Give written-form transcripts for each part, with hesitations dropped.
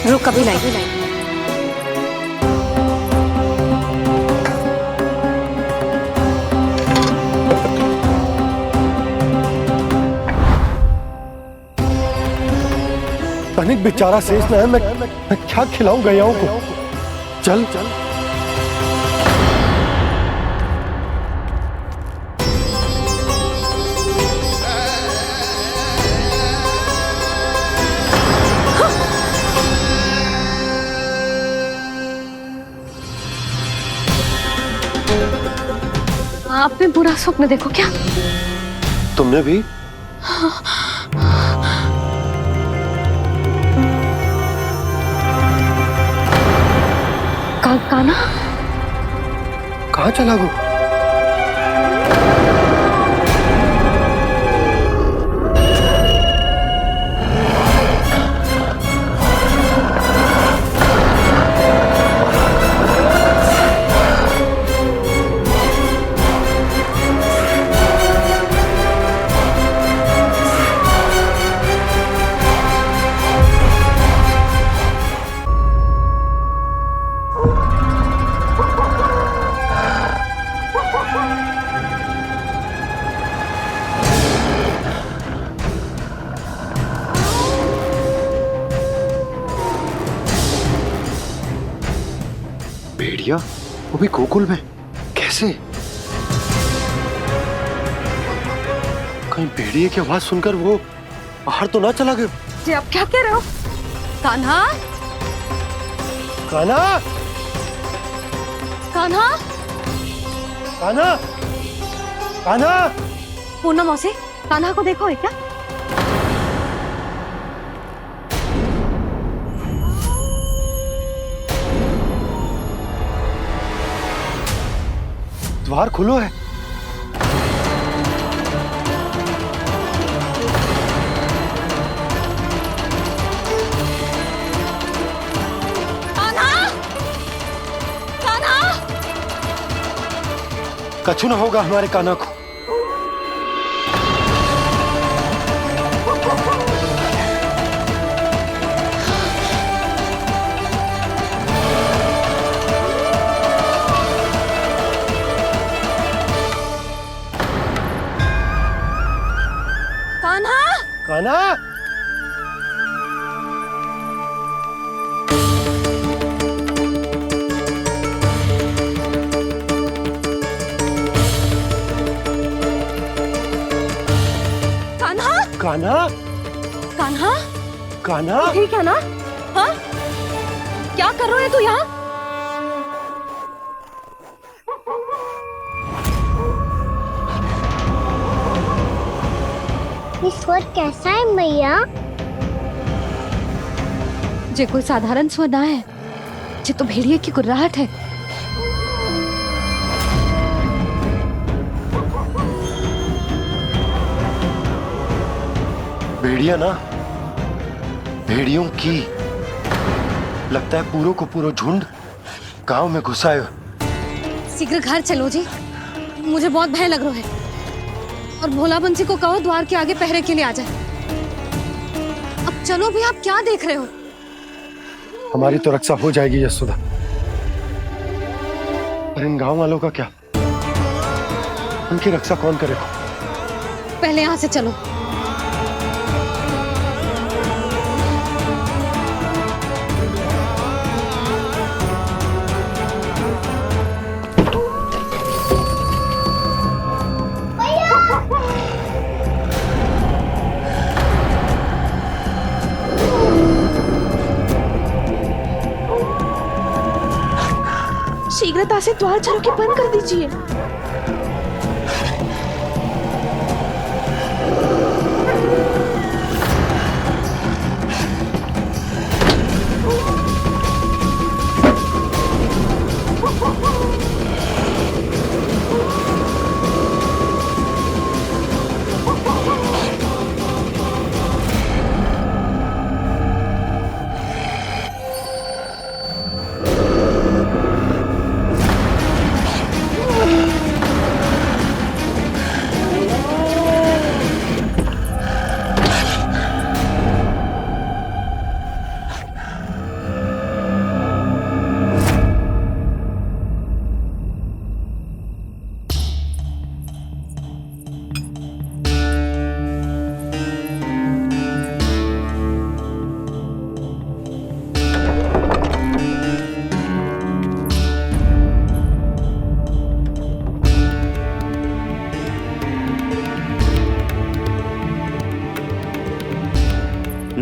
रुक अभी लाई। तनिक बेचारा शेष न है, मैं क्या खिलाऊं गयाओं को। चल चल आपने बुरा स्वप्न देखो क्या? तुमने भी? काना कहाँ चला वो? भेड़िया वो भी गोकुल में कैसे? कहीं भेड़िए की आवाज सुनकर वो बाहर तो ना चला गया? जी आप क्या कह रहे हो? कान्हा, कान्हा, कान्हा, कान्हा, कान्हा। पूनम मौसी, कान्हा को देखो है क्या? द्वार खुलो है। कान्हा, कान्हा, कछु ना होगा हमारे कान्हा को। कान्हा, कान्हा, कान्हा, कान्हा, कान्हा, कान्हा। ठीक है ना? हाँ? क्या कर रहे हो तू यहाँ? ये स्वर कैसा है मैया? जे कोई साधारण स्वर ना है, जे तो भेड़िए की गुर्राहट है। भेड़िया ना, भेड़ियों की लगता है पूरो को पूरो झुंड गांव में घुसा है। शीघ्र घर चलो जी, मुझे बहुत भय लग रहा है। और भोला बंसी को कहो द्वार के आगे पहरे के लिए आ जाए। अब चलो भी, आप क्या देख रहे हो? हमारी तो रक्षा हो जाएगी यशोदा, पर इन गांव वालों का क्या? उनकी रक्षा कौन करेगा? पहले यहाँ से चलो। शीघ्रता से द्वार चारों के बंद कर दीजिए।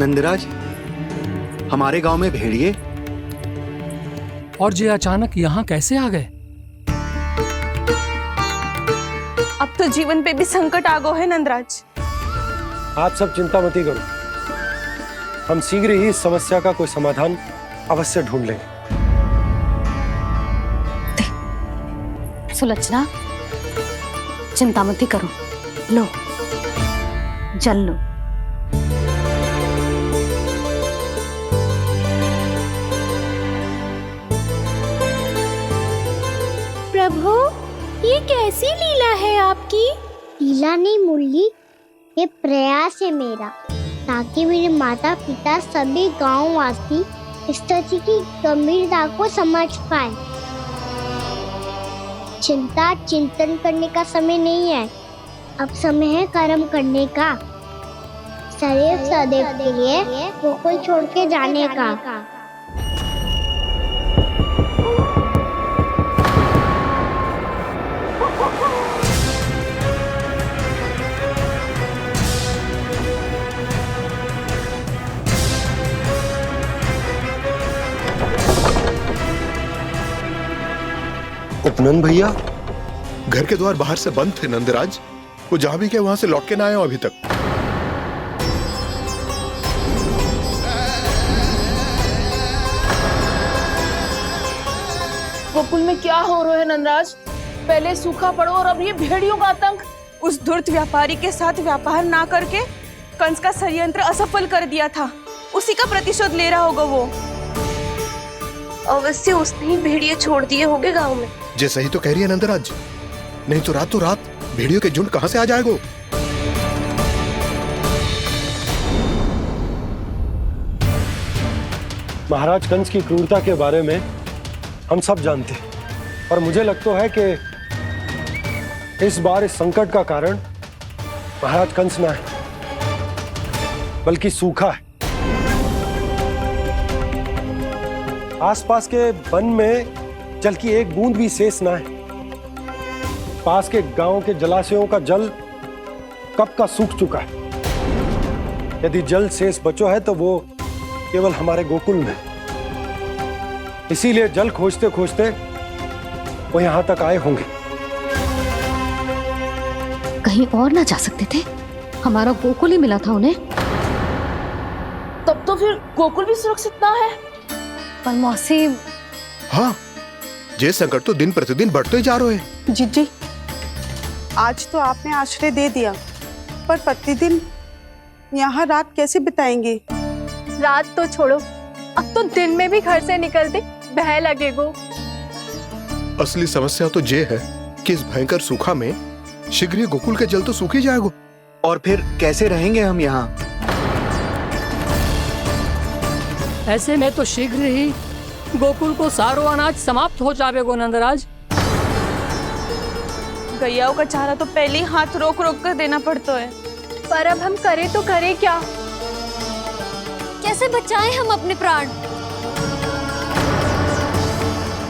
नंदराज, हमारे गांव में भेड़िए? और ये अचानक यहाँ कैसे आ गए? अब तो जीवन पे भी संकट आ गो है नंदराज। आप सब चिंता मत करो, हम शीघ्र ही इस समस्या का कोई समाधान अवश्य ढूंढ लेंगे। सुलक्षणा, चिंता मत करो, लो जल लो। प्रभु, ये कैसी लीला है आपकी? लीला नहीं मुरली, ये प्रयास है मेरा, ताकि मेरे माता पिता सभी गांव वासी इस स्थिति की गंभीरता को समझ पाए। चिंता चिंतन करने का समय नहीं है, अब समय है कर्म करने का, सदैव सदैव के लिए गोकुल छोड़ के जाने का। उपनंद भैया, घर के द्वार बाहर से बंद थे नंदराज। वो जहां भी गए वहां से लौट के ना आए हो अभी तक। गोकुल में क्या हो रहा है नंदराज? पहले सूखा पड़ो और अब ये भेड़ियों का आतंक। उस धूर्त व्यापारी के साथ व्यापार ना करके कंस का षड्यंत्र असफल कर दिया था, उसी का प्रतिशोध ले रहा होगा वो। अवश्य उसने ही भेड़िए छोड़ दिए होंगे गांव में। जैसा ही तो कह रही है नंदराज, नहीं तो रात भेड़ियों के झुंड कहां से आ जाएगा? महाराज कंस की क्रूरता के बारे में हम सब जानते हैं, और मुझे लगता है कि इस बार इस संकट का कारण महाराज कंस ना है, बल्कि सूखा है। आसपास के वन में जल की एक बूंद भी शेष ना है। पास के गांव के जलाशयों का जल कब का सूख चुका है। यदि जल शेष बचो है तो वो केवल हमारे गोकुल में। इसीलिए जल खोजते खोजते वो यहां तक आए होंगे। कहीं और ना जा सकते थे? हमारा गोकुल ही मिला था उन्हें। तब तो फिर गोकुल भी सुरक्षित ना है। पर मौसी, हाँ, ये संकट तो दिन प्रतिदिन बढ़ते जा रहे हैं। जीजी, आज तो आपने आश्रय दे दिया, पर प्रतिदिन यहाँ रात कैसे बिताएंगे? रात तो छोड़ो, अब तो दिन में भी घर से निकलते भय लगेगो। असली समस्या तो ये है कि इस भयंकर सूखा में शीघ्र ही गोकुल के जल तो सूख ही जाएगा। और फिर कैसे रहेंगे हम यहाँ? ऐसे में तो शीघ्र ही गोकुल को सारो अनाज समाप्त हो जाएगा नंदराज। गैयाओं का चारा तो पहले ही हाथ रोक रोक कर देना पड़ता है, पर अब हम करें तो करें क्या? कैसे बचाएं हम अपने प्राण?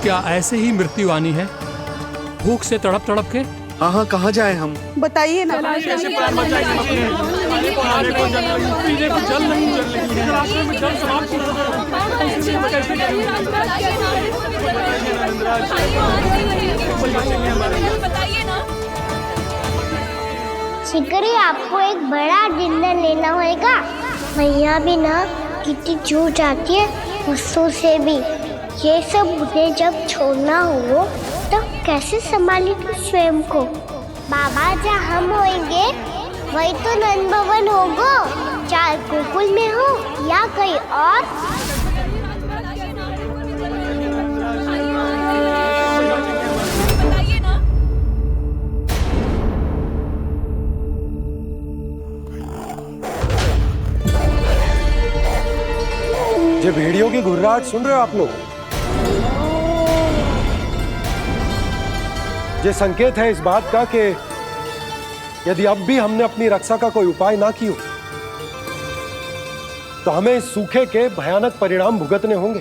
क्या ऐसे ही मृत्यु आनी है, भूख से तड़प तड़प के? हाँ, कहाँ जाए हम? बताइए ना। शीघ्र ही आपको एक बड़ा डिनर लेना होगा। मैया भी ना कितनी जूझ आती है गुस्सों से भी। ये सब मुझे जब छोड़ना हो तो कैसे संभाली तू स्वयं को? बाबा जहाँ हम होंगे वही तो नंद भवन होगा, चाहे गोकुल में हो या कहीं और। ये भेड़ियों की घुर्राहट सुन रहे हो आप लोग? ये संकेत है इस बात का कि यदि अब भी हमने अपनी रक्षा का कोई उपाय ना किया तो हमें इस सूखे के भयानक परिणाम भुगतने होंगे।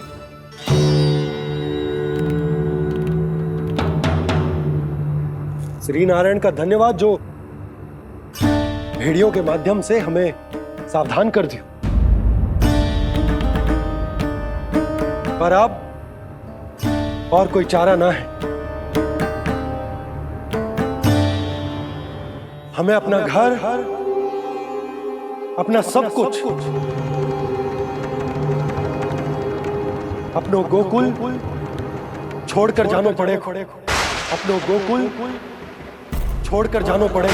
श्री नारायण का धन्यवाद जो भेड़ियों के माध्यम से हमें सावधान कर दिया। पर अब और कोई चारा ना है। हमें अपना घर, अपना सब कुछ, अपनो गोकुल छोड़कर जानो पड़े। अपनो गोकुल छोड़कर जानो पड़े।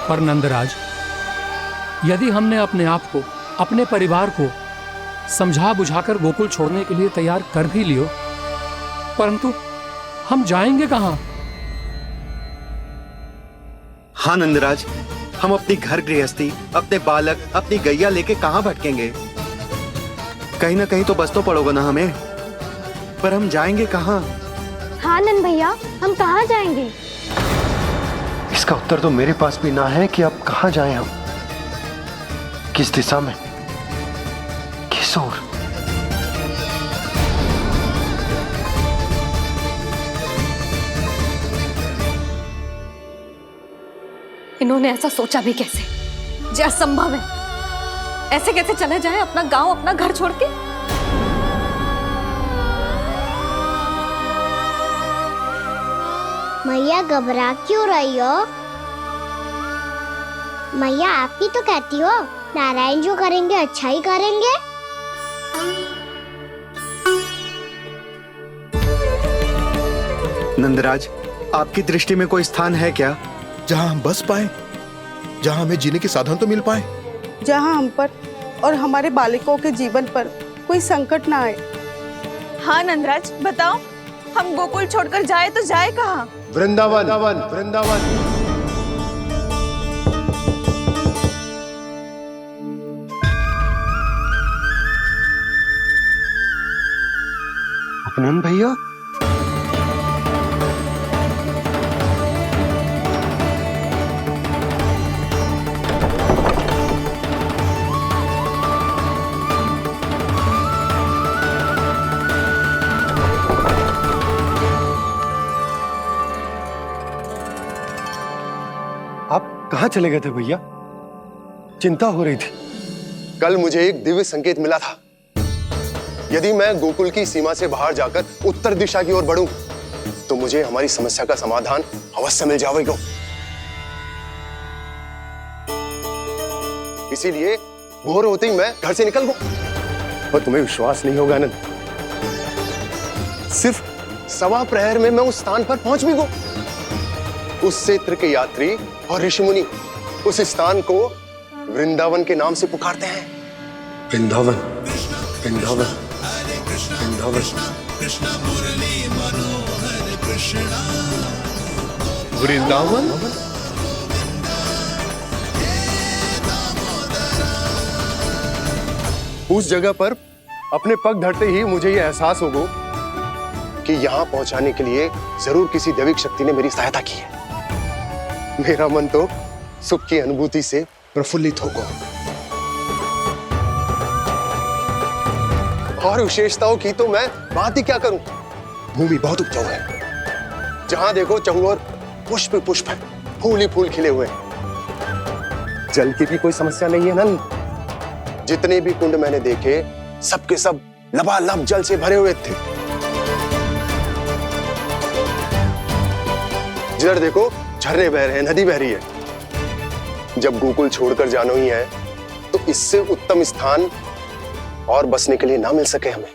पर नंदराज, यदि हमने अपने आप को, अपने परिवार को समझा बुझाकर गोकुल छोड़ने के लिए तैयार कर भी लियो, परंतु हम जाएंगे कहां? हाँ नंदराज, हम अपनी घर गृहस्थी, अपने बालक, अपनी गैया लेके कहां भटकेंगे? कहीं ना कहीं तो बस तो पड़ोगे ना हमें, पर हम जाएंगे कहां? हाँ नंद भैया, हम कहाँ जाएंगे? इसका उत्तर तो मेरे पास भी ना है कि अब कहां जाएं हम, किस दिशा में, किस ओर। इन्होंने ऐसा सोचा भी कैसे? जो असंभव है। ऐसे कैसे चले जाएं अपना गांव, अपना घर छोड़ के? मैया घबरा क्यों रही हो? मैया आप ही तो कहती हो नारायण जो करेंगे अच्छा ही करेंगे। नंदराज, आपकी दृष्टि में कोई स्थान है क्या जहां हम बस पाए, जहां हमें जीने के साधन तो मिल पाए, जहाँ हम पर और हमारे बालकों के जीवन पर कोई संकट ना आए। हाँ नंदराज, बताओ, हम गोकुल छोड़कर जाए तो जाए कहाँ? वृंदावन, वृंदावन। अपनन भैया, आप कहाँ चले गए थे भैया? चिंता हो रही थी। कल मुझे एक दिव्य संकेत मिला था। यदि मैं गोकुल की सीमा से बाहर जाकर उत्तर दिशा की ओर बढ़ूं, तो मुझे हमारी समस्या का समाधान अवश्य मिल जाएगा। इसीलिए भोर होते ही मैं घर से निकल गया। और तुम्हें विश्वास नहीं होगा आनंद, सिर्फ 1.25 प्रहर में मैं उस स्थान पर पहुंच भी गया। उस क्षेत्र के यात्री और ऋषिमुनि उस स्थान को वृंदावन के नाम से पुकारते हैं। वृंदावन, वृंदावन, वृंदावन। वृंदावन? उस जगह पर अपने पग धरते ही मुझे यह एहसास होगा कि यहां पहुंचाने के लिए जरूर किसी दैविक शक्ति ने मेरी सहायता की है। मेरा मन तो सुख की अनुभूति से प्रफुल्लित हो गया। और विशेषताओं की तो मैं बात ही क्या करूं। भूमि बहुत उपजाऊ है, जहां देखो चहुओर पुष्प पुष्प है, फूल ही फूल खिले हुए हैं। जल की भी कोई समस्या नहीं है नंद। जितने भी कुंड मैंने देखे, सबके सब लबालब जल से भरे हुए थे। जिधर देखो झरने बह रहे हैं, नदी बह रही है। जब गोकुल छोड़कर जाना ही है तो इससे उत्तम स्थान और बसने के लिए ना मिल सके हमें।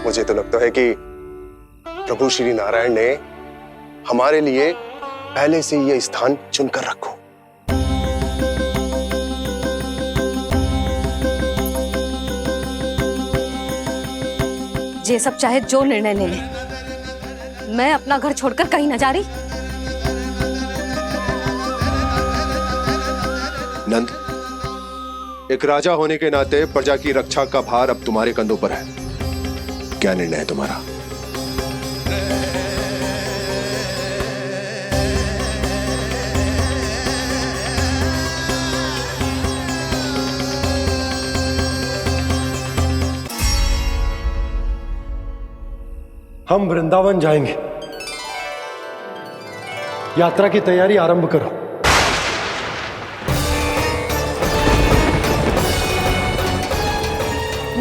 मुझे तो लगता है कि प्रभु श्री नारायण ने हमारे लिए पहले से यह स्थान चुनकर रखो। ये सब चाहे जो निर्णय ले ले, मैं अपना घर छोड़कर कहीं न जा रही। नंद, एक राजा होने के नाते प्रजा की रक्षा का भार अब तुम्हारे कंधों पर है। क्या निर्णय है तुम्हारा? हम वृंदावन जाएंगे। यात्रा की तैयारी आरंभ करो।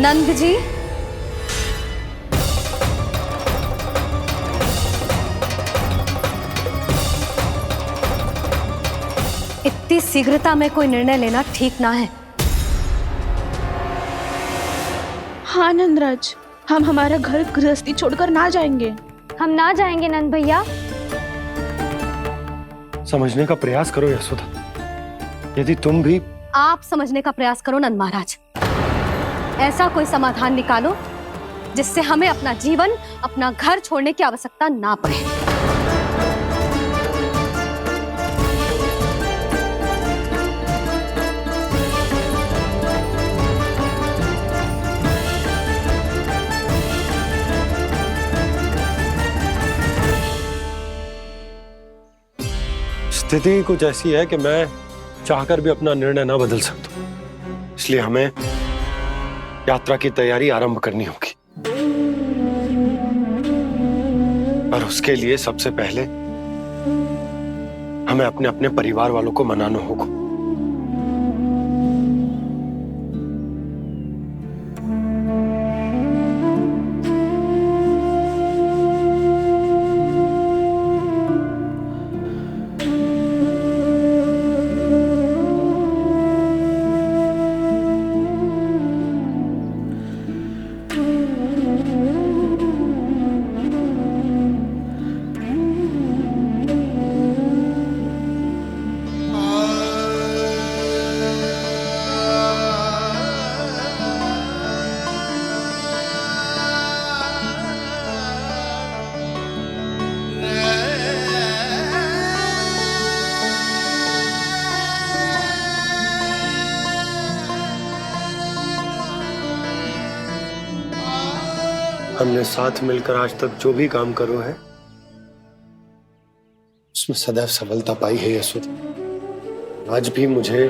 नंद जी, इतनी शीघ्रता में कोई निर्णय लेना ठीक ना है। हाँ नंदराज, हम हमारा घर गृहस्थी छोड़कर ना जाएंगे। हम ना जाएंगे नंद भैया। समझने का प्रयास करो यशोदा। यदि तुम भी आप समझने का प्रयास करो नंद महाराज। ऐसा कोई समाधान निकालो जिससे हमें अपना जीवन, अपना घर छोड़ने की आवश्यकता ना पड़े। स्थिति कुछ ऐसी है कि मैं चाहकर भी अपना निर्णय ना बदल सकता, इसलिए हमें यात्रा की तैयारी आरंभ करनी होगी। और उसके लिए सबसे पहले हमें अपने अपने परिवार वालों को मनाना होगा। हमने साथ मिलकर आज तक जो भी काम करो है उसमें सदैव सफलता पाई है यशोदा। आज भी मुझे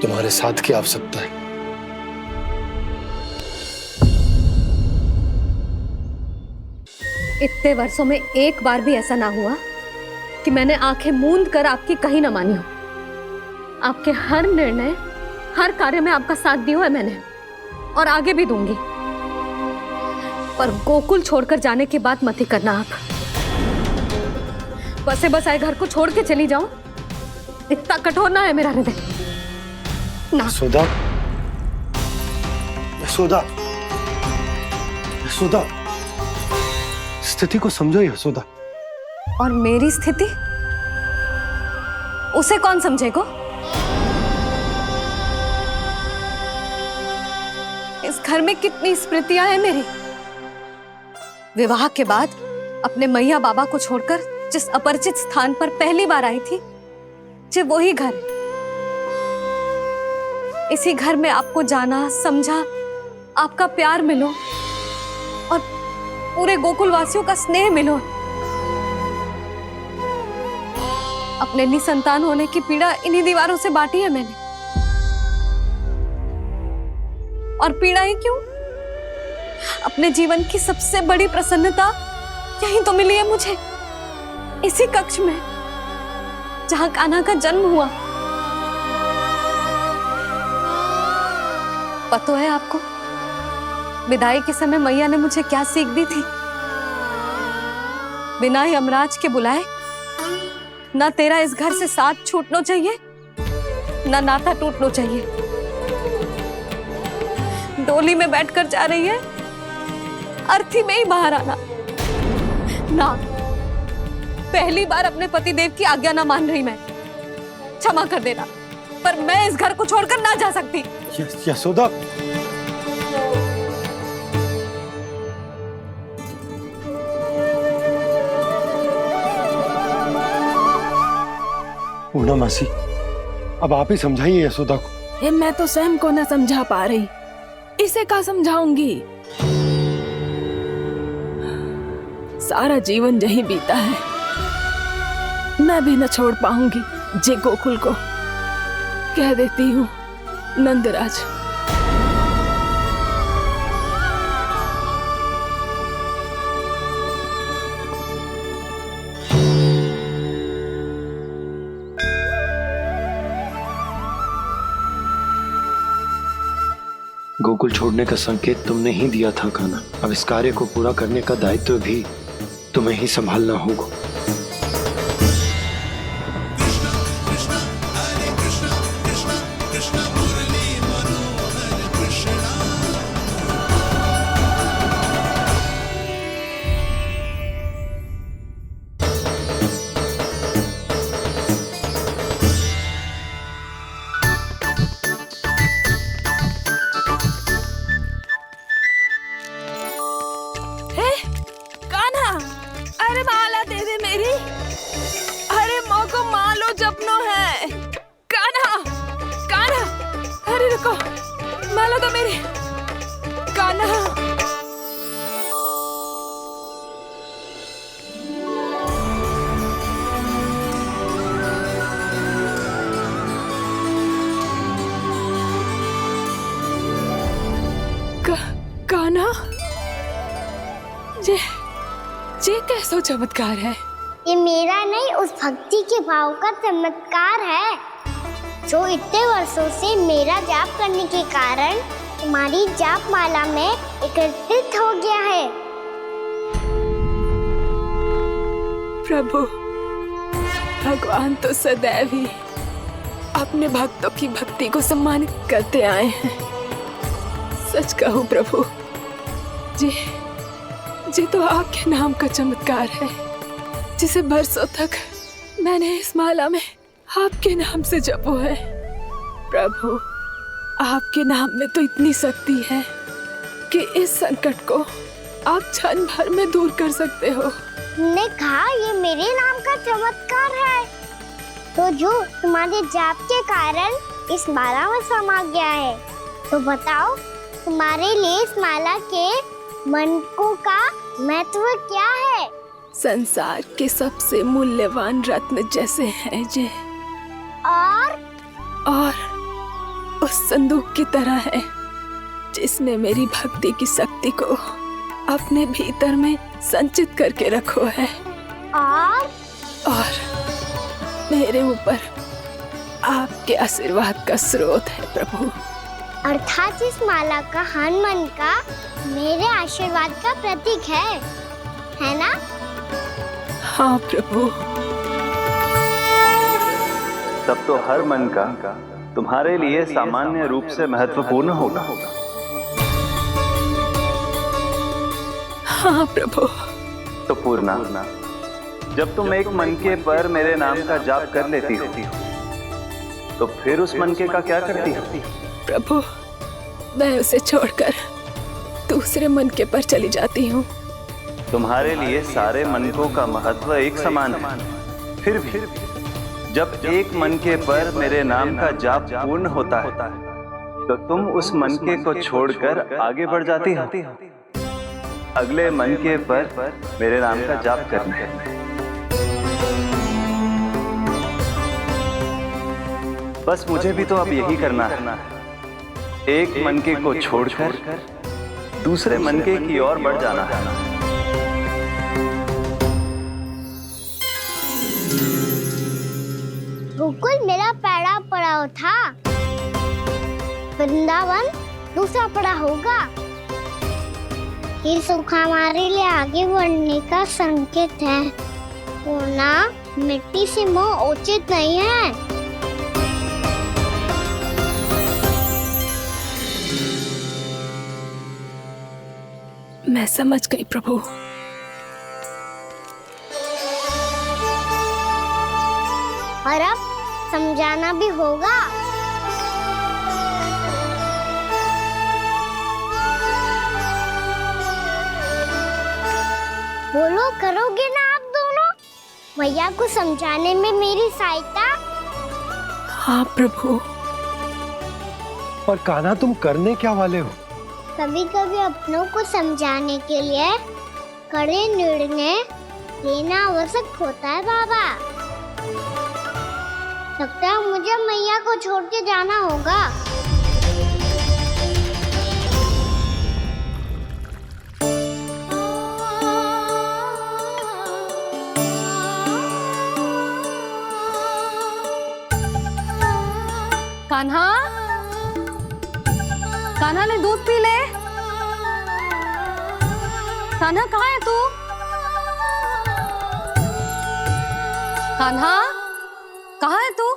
तुम्हारे साथ की आवश्यकता है। इतने वर्षों में एक बार भी ऐसा ना हुआ कि मैंने आंखें मूंद कर आपकी कहीं ना मानी हो। आपके हर निर्णय, हर कार्य में आपका साथ दिया है मैंने, और आगे भी दूंगी। पर गोकुल छोड़कर जाने के बाद मत ही करना आप। बसे बसाए घर को छोड़ के चली जाऊं, इतना कठोर ना है मेरा हृदय ना। यशोदा, यशोदा, यशोदा, स्थिति को समझो यशोदा। और मेरी स्थिति उसे कौन समझेगा? इस घर में कितनी स्मृतियां हैं मेरी। विवाह के बाद अपने मैया बाबा को छोड़कर जिस अपरिचित स्थान पर पहली बार आई थी, जो वही घर। इसी घर में आपको जाना, समझा, आपका प्यार मिलो और पूरे गोकुल वासियों का स्नेह मिलो। अपने निसंतान होने की पीड़ा इन्हीं दीवारों से बांटी है मैंने। और पीड़ा ही क्यों? अपने जीवन की सबसे बड़ी प्रसन्नता यही तो मिली है मुझे, इसी कक्ष में जहां कान्हा का जन्म हुआ। पता है आपको विदाई के समय मैया ने मुझे क्या सीख दी थी? बिना यमराज के बुलाए ना तेरा इस घर से साथ छूटना चाहिए, ना नाता टूटना चाहिए। डोली में बैठकर जा रही है, अर्थी में ही बाहर आना ना। पहली बार अपने पतिदेव की आज्ञा ना मान रही मैं, क्षमा कर देना, पर मैं इस घर को छोड़कर ना जा सकती। यशोदा, पूर्णा मासी, अब आप ही समझाइए यशोदा को। ये मैं तो स्वयं को न समझा पा रही, इसे क्या समझाऊंगी? सारा जीवन यही बीता है, मैं भी न छोड़ पाऊंगी जे गोकुल को। कह देती हूँ नंदराज। गोकुल छोड़ने का संकेत तुमने ही दिया था कान्हा। अब इस कार्य को पूरा करने का दायित्व भी तुम्हें ही संभालना होगा। माला तो मेरी कान्हा। कान्हा, ये कैसा चमत्कार है? ये मेरा नहीं, उस भक्ति के भाव का चमत्कार है जो इतने वर्षों से मेरा जाप करने के कारण तुम्हारी जाप माला में एकत्रित हो गया है। प्रभु, भगवान तो सदैव ही अपने भक्तों की भक्ति को सम्मानित करते आए हैं। सच कहूँ प्रभु, जी तो आपके नाम का चमत्कार है, जिसे बरसों तक मैंने इस माला में आपके नाम से जपो है। प्रभु, आपके नाम में तो इतनी शक्ति है कि इस संकट को आप क्षण भर में दूर कर सकते हो। तुमने कहा ये मेरे नाम का चमत्कार है, तो जो तुम्हारे जाप के कारण इस माला में समा गया है, तो बताओ तुम्हारे लिए इस माला के मनकों का महत्व क्या है? संसार के सबसे मूल्यवान रत्न जैसे हैं जे, और उस संदूक की तरह है जिसने मेरी भक्ति की शक्ति को अपने भीतर में संचित करके रखो है, और मेरे ऊपर आपके आशीर्वाद का स्रोत है प्रभु। अर्थात इस माला का हनुमान का मेरे आशीर्वाद का प्रतीक है ना? हाँ प्रभु। तब तो हर मन का तुम्हारे लिए सामान्य रूप से महत्वपूर्ण होगा। हाँ प्रभु। तो पूर्णा, जब तुम एक मनके पर मेरे नाम का जाप कर लेती हो, तो फिर उस मनके का क्या करती हो? प्रभु, मैं उसे छोड़कर दूसरे मनके पर चली जाती हूँ। तुम्हारे लिए सारे मनकों का महत्व एक समान है, फिर भी जब एक मनके पर मेरे नाम का जाप पूर्ण होता है, तो तुम उस मनके को छोड़कर आगे बढ़ जाती हो अगले मनके पर मेरे नाम का जाप करने। बस मुझे भी तो अब यही करना है, एक मनके को छोड़कर दूसरे मनके की ओर बढ़ जाना है। गोकुल मेरा पैड़ा पड़ा था, वृंदावन दूसरा पड़ा होगा। ये सुख हमारे लिए आगे बढ़ने का संकेत है। वरना मिट्टी से मोह उचित नहीं है। मैं समझ गई प्रभु। और अब समझाना भी होगा। बोलो, करोगे ना आप दोनों? भैया को समझाने में मेरी सहायता। हाँ प्रभु। पर कान्हा, तुम करने क्या वाले हो? कभी कभी अपनों को समझाने के लिए कड़े निर्णय लेना आवश्यक होता है बाबा। लगता है मुझे मैया को छोड़ के जाना होगा। कान्हा, कान्हा ने दूध पी ले। कान्हा कहाँ है तू? कान्हा कहाँ है तू?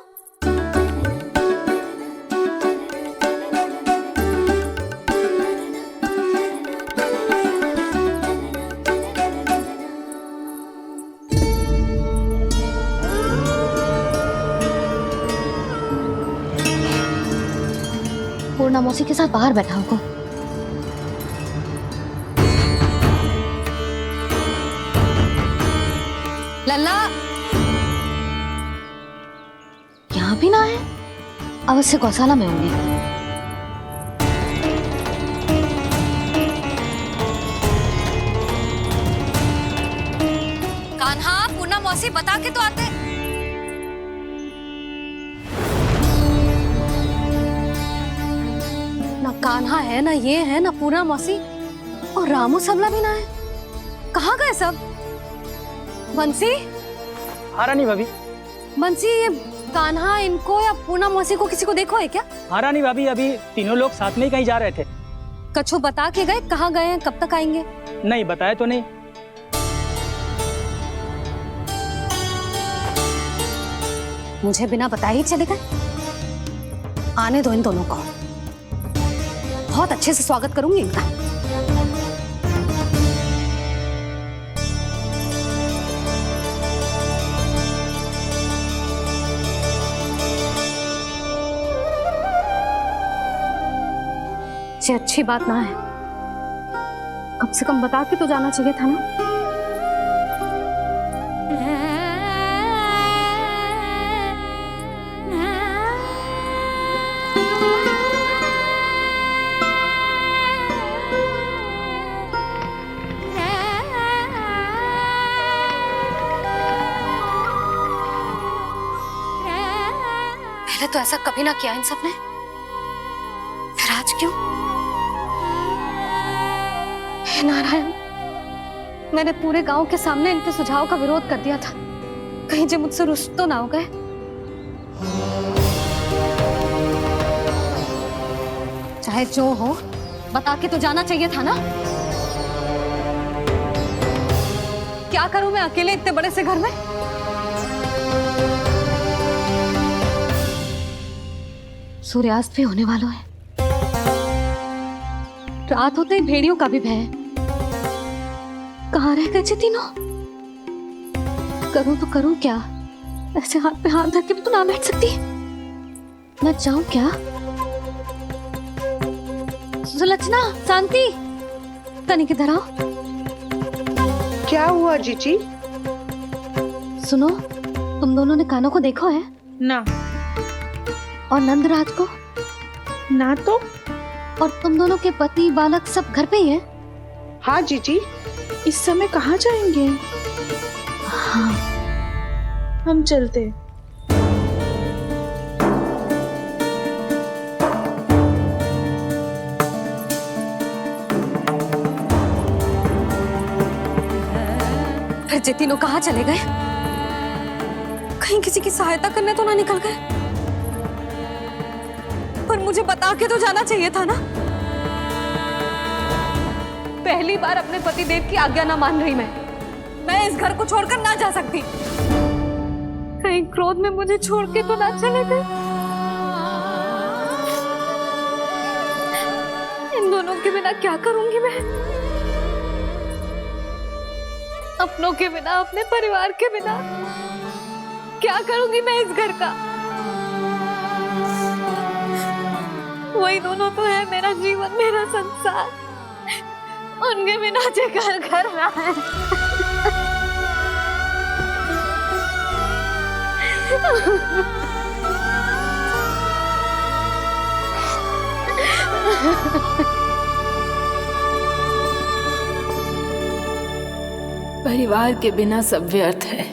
पूर्णा मौसी के साथ बाहर बैठा होगा। लल्ला यहाँ भी ना है। अवश्य गौशाला में होंगे। कान्हा, पूर्णा मौसी बता के तो आते। ना कान्हा है, ना ये है, ना पूर्णा मौसी, और रामू सबला भी ना है। कहाँ गए सब? बंसी? हाँ रानी भाभी। बंसी, ये कान्हा इनको या पूर्णा मौसी को किसी को देखो है क्या? हाँ रानी भाभी, अभी तीनों लोग साथ में ही कहीं जा रहे थे। कछु बता के गए कहाँ गए हैं, कब तक आएंगे? नहीं बताया तो नहीं। मुझे बिना बताए ही चले गए। आने दो इन दोनों को, बहुत अच्छे से स्वागत करूंगी इनका। ये अच्छी बात ना है। कम से कम बता के तो जाना चाहिए था ना। पहले तो ऐसा कभी ना किया इन सब ने, फिर आज क्यों? हे नारायण, मैंने पूरे गांव के सामने इनके सुझाव का विरोध कर दिया था। कहीं जो मुझसे रुष्ट तो ना हो गए। चाहे जो हो, बता के तो जाना चाहिए था ना। क्या करूं मैं अकेले इतने बड़े से घर में? सूर्यास्त भी होने वाला है। रात होते ही भेड़ियों का भी भय है। कहाँ रह गए तीनों? करूं तो करूं क्या? ऐसे हाथ पे हाथ धर के भी तो ना बैठ सकती। मैं जाऊं क्या? सुलक्षणा, शांति, तनिक इधर आओ। क्या हुआ जीजी? सुनो, तुम दोनों ने कान्हा को देखो है? ना। और नंदराज को? ना तो। और तुम दोनों के पति बालक सब घर पे ही हैं? हाँ जीजी, इस समय कहाँ जाएंगे? हाँ। हम चलते। फिर ये तीनों कहाँ चले गए? कहीं किसी की सहायता करने तो ना निकल गए? पर मुझे बता के तो जाना चाहिए था ना। पहली बार अपने पतिदेव की आज्ञा ना मान रही मैं इस घर को छोड़कर ना जा सकती। कहीं क्रोध में मुझे छोड़ के तो ना चले गए। इन दोनों के बिना क्या करूंगी मैं? अपनों के बिना, अपने परिवार के बिना क्या करूंगी मैं इस घर का? वही दोनों तो है मेरा जीवन, मेरा संसार। उनके बिना जे घर घर रहा है। परिवार के बिना सब व्यर्थ है।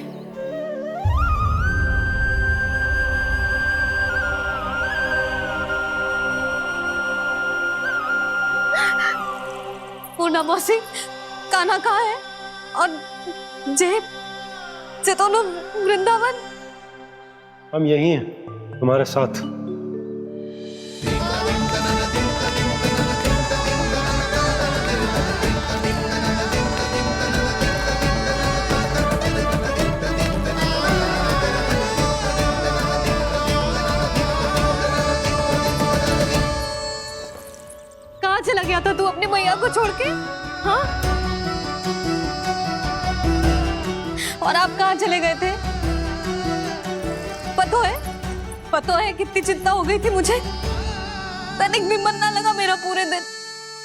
पूर्णा मौसी, कान्हा कहाँ है? और जे दोनों वृंदावन? हम यही हैं तुम्हारे साथ। कहाँ चला गया था तू अपनी मैया को छोड़ के? हाँ? और आप कहाँ चले गए थे? पता है कितनी चिंता हो गई थी मुझे। तनिक भी मन ना लगा मेरा पूरे दिन।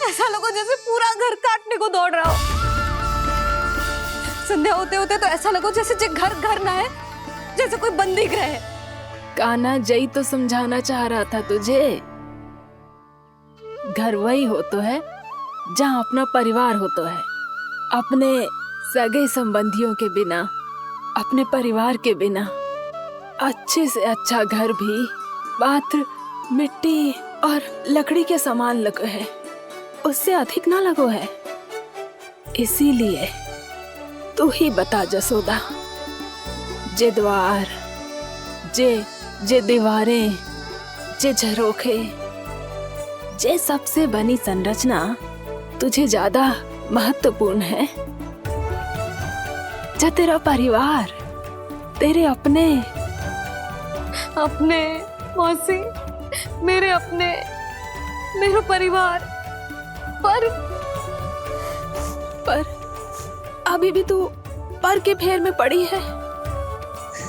ऐसा लगा जैसे पूरा घर काटने को दौड़ रहा हो। संध्या होते होते तो ऐसा लगा जैसे घर घर ना है, जैसे कोई बंदी गृह है। कान्हा, जय तो समझाना चाह रहा था तुझे। घर वही हो तो है जहाँ अपना परिवार हो तो है। अपने सगे संबंधियों के बिना, अपने परिवार के बिना अच्छे से अच्छा घर भी पात्र मिट्टी और लकड़ी के समान लगो है, उससे अधिक ना लगो है। इसीलिए तू ही बता जसोदा, जे द्वार, जे दीवारें, जे झरोखे, जे सबसे बनी संरचना तुझे ज्यादा महत्वपूर्ण है? जा तेरा परिवार, तेरे अपने मौसी, मेरे अपने, मेरा परिवार, पर अभी भी तू पर के फेर में पड़ी है।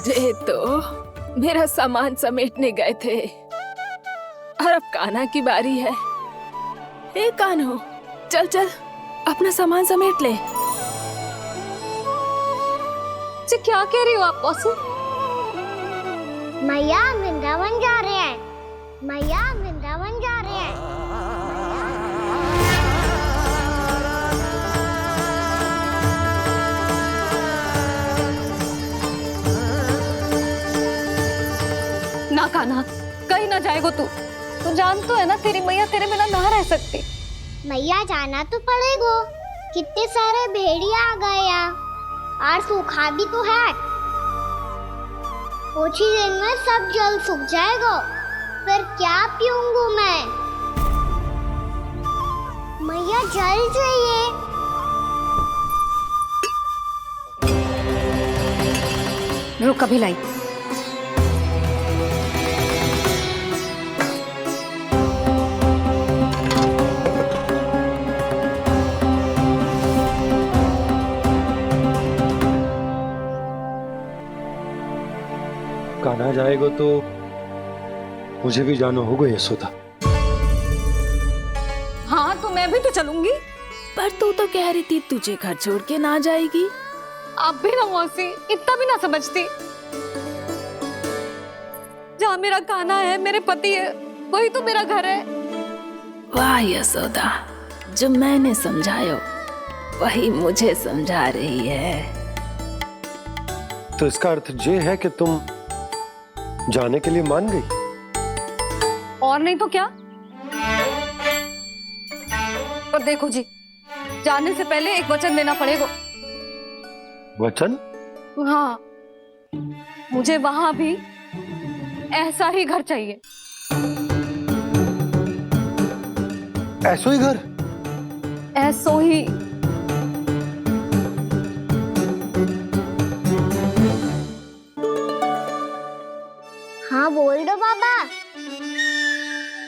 जे तो मेरा सामान समेटने गए थे और अब कान्हा की बारी है। ए कान्हो, चल चल अपना सामान समेट ले। जी क्या कह रही हो आप मौसी? मैया वृंदावन जा रहे हैं। मैया वृंदावन जा रहे हैं। ना कान्हा, कहीं ना जाएगो तू। तू जान तो है ना तेरी मैया तेरे बिना ना रह सकती। मैया जाना तो पड़ेगा। कितने सारे भेड़िया आ गए यहाँ और सूखा भी तो है। कुछ ही दिन में सब जल सूख जाएगा, फिर क्या पीऊंगा मैं? मैया जल चाहिए। रुक, अभी लाई। कान्हा जाएगा तो मुझे भी जाना होगा यशोदा। हाँ तो मैं भी तो चलूंगी। पर तू तो कह रही थी तुझे घर छोड़ के ना जाएगी। आप भी ना मौसी, इतना भी ना समझती। जहाँ मेरा कान्हा है, मेरे पति है, वही तो मेरा घर है। वाह यशोदा, जो मैंने समझायो वही मुझे समझा रही है। तो इसका अर्थ ये है कि तुम जाने के लिए मान गई? और नहीं तो क्या। और देखो जी, जाने से पहले एक वचन देना पड़ेगा। वचन? हाँ, मुझे वहां भी ऐसा ही घर चाहिए। ऐसा ही घर? ऐसो ही। हाँ बोल दो बाबा।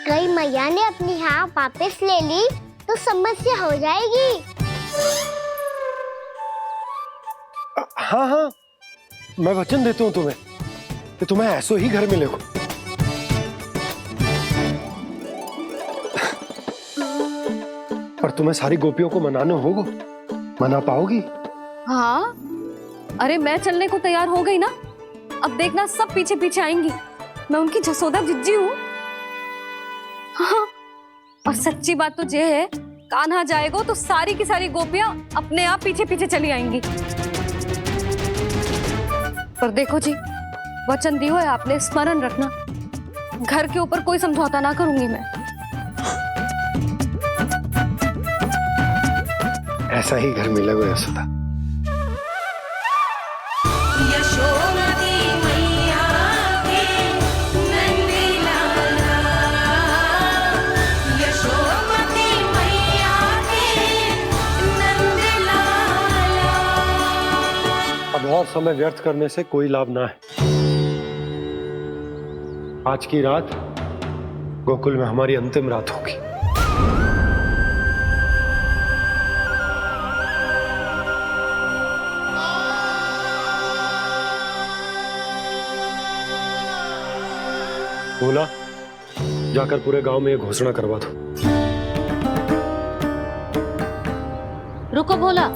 कहीं मैया ने अपनी हाँ वापस ले ली तो समस्या हो जाएगी। हाँ हाँ, मैं वचन देता हूँ तुम्हें कि तुम्हें ऐसो ही घर मिलेगा। पर तुम्हें सारी गोपियों को मनाना होगा, मना पाओगी? हाँ, अरे मैं चलने को तैयार हो गई ना। अब देखना सब पीछे पीछे आएंगी। मैं उनकी जसोदा जिज्जी हूँ। हाँ, और सच्ची बात तो ये है, कान्हा जाएगा तो सारी की सारी गोपियां अपने आप पीछे पीछे चली आएंगी। पर देखो जी, वचन दियो है आपने, स्मरण रखना। घर के ऊपर कोई समझौता ना करूंगी मैं। ऐसा ही घर मिलेगा यशोदा। अब और समय व्यर्थ करने से कोई लाभ ना है। आज की रात गोकुल में हमारी अंतिम रात होगी। बोला, जाकर पूरे गांव में ये घोषणा करवा दो। रुको भोला।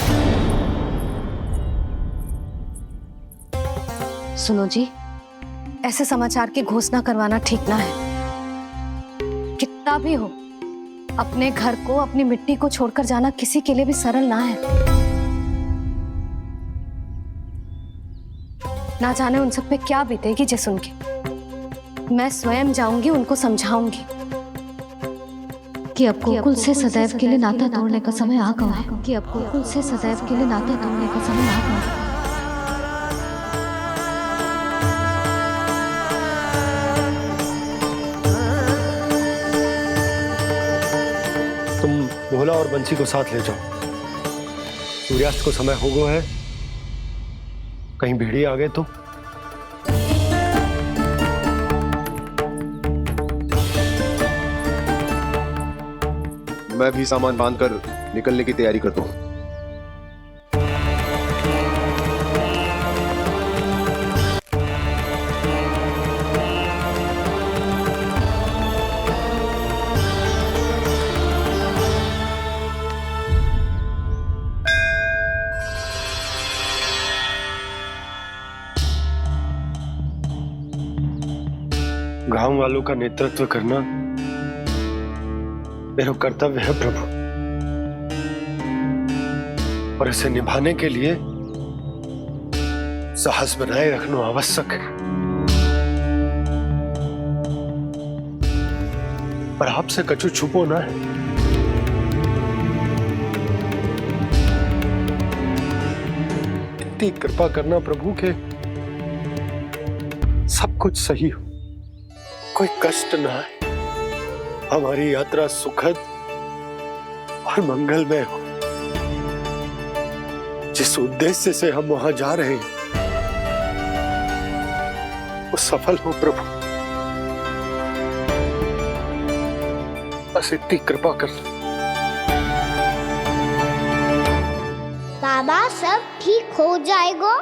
सुनो जी, ऐसे समाचार की घोषणा करवाना ठीक ना है। कितना भी हो, अपने घर को, अपनी मिट्टी को छोड़कर जाना किसी के लिए भी सरल ना है। ना जाने उन सब पे क्या बीतेगी जे सुन के। मैं स्वयं जाऊंगी, उनको समझाऊंगी कि अब गोकुल से सदैव के लिए नाता तोड़ने का समय आ गया है। कि अब गोकुल से सदैव के लिए नाता तोड़ने का समय आ गया है। तुम भोला और बंसी को साथ ले जाओ। सूर्यास्त को समय हो गया है, कहीं भीड़ी आ गए तो। मैं भी सामान बांधकर निकलने की तैयारी करता हूँ। गांव वालों का नेतृत्व करना मेरा कर्तव्य है प्रभु, और इसे निभाने के लिए साहस बनाए रखना आवश्यक है। पर आपसे कछु छुपो ना है। इतनी कृपा करना प्रभु के सब कुछ सही हो, कोई कष्ट ना है, हमारी यात्रा सुखद और मंगलमय हो। जिस उद्देश्य से हम वहां जा रहे हैं वो सफल हो प्रभु, बस इतनी कृपा कर। बाबा सब ठीक हो जाएगा।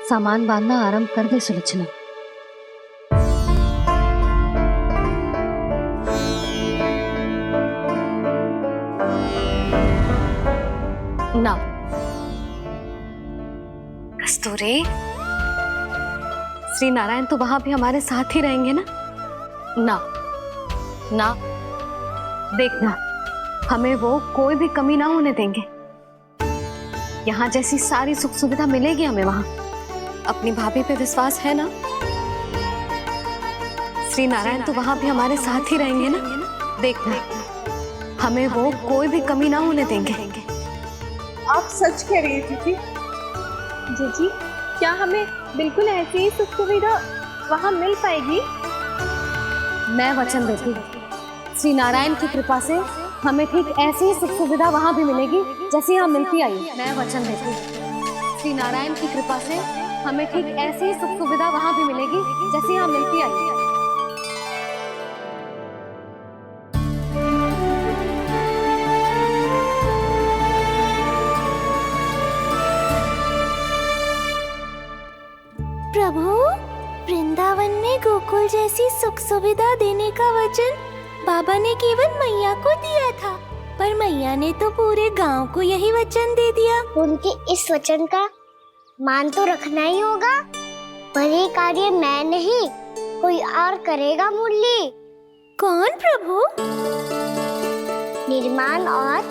सामान बांधना आरंभ कर दे सुलोचना। ना कस्तूरी, श्री नारायण तो वहां भी हमारे साथ ही रहेंगे ना? ना ना, देखना हमें वो कोई भी कमी ना होने देंगे। यहाँ जैसी सारी सुख सुविधा मिलेगी हमें वहां। अपनी भाभी पे विश्वास है ना? श्री नारायण तो वहां भी हमारे साथ ही रहेंगे ना? देखना हमें वो कोई भी कमी ना होने देंगे। आप सच कह रही है दीदी। जीजी, क्या हमें बिल्कुल ऐसी ही सुख सुविधा वहाँ मिल पाएगी? मैं वचन देती हूँ, श्री नारायण की कृपा से हमें ठीक ऐसी ही सुख सुविधा वहाँ भी मिलेगी जैसी यहाँ मिलती आई है। मैं वचन देती हूँ, श्री नारायण की कृपा से हमें ठीक ऐसी ही सुख सुविधा वहाँ भी मिलेगी जैसी यहाँ मिलती आई है। प्रभु, वृंदावन में गोकुल जैसी सुख सुविधा देने का वचन बाबा ने केवल मैया को दिया था, पर मैया ने तो पूरे गांव को यही वचन दे दिया। उनके इस वचन का मान तो रखना ही होगा, पर ये कार्य मैं नहीं कोई और करेगा। मुरली कौन प्रभु? निर्माण और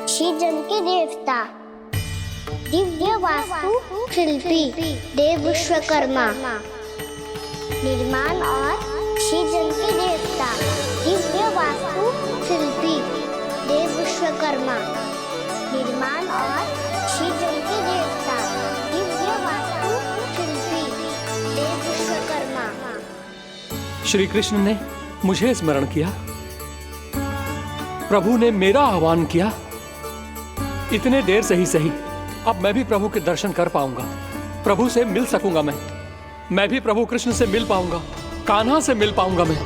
सृजन के देवता, दिव्य वास्तु शिल्पी देव विश्वकर्मा। निर्माण और सृजन के देवता, दिव्य वास्तु शिल्पी देव विश्वकर्मा। निर्माण और सृजन के देवता, दिव्य वास्तु शिल्पी देव विश्वकर्मा। श्री कृष्ण ने मुझे स्मरण किया, प्रभु ने मेरा आह्वान किया। इतने देर से ही सही, अब मैं भी प्रभु के दर्शन कर पाऊंगा, प्रभु से मिल सकूंगा। मैं भी प्रभु कृष्ण से मिल पाऊंगा, कान्हा से मिल पाऊंगा मैं।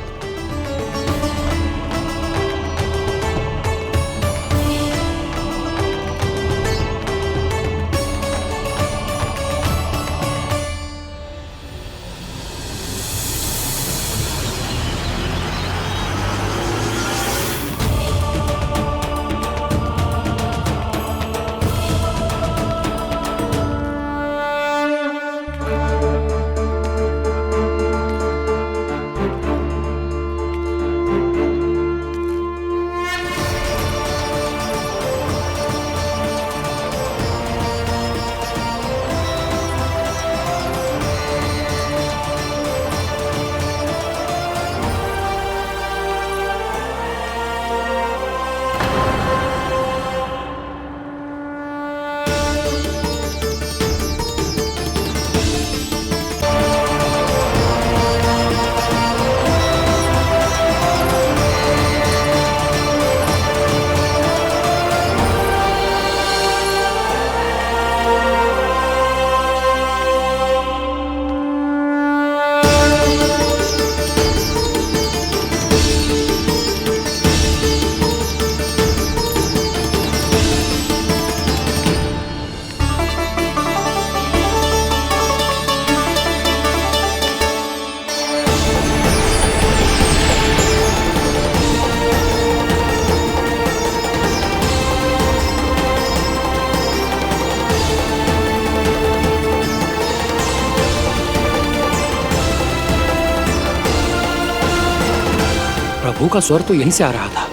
प्रभु का स्वर तो यहीं से आ रहा था,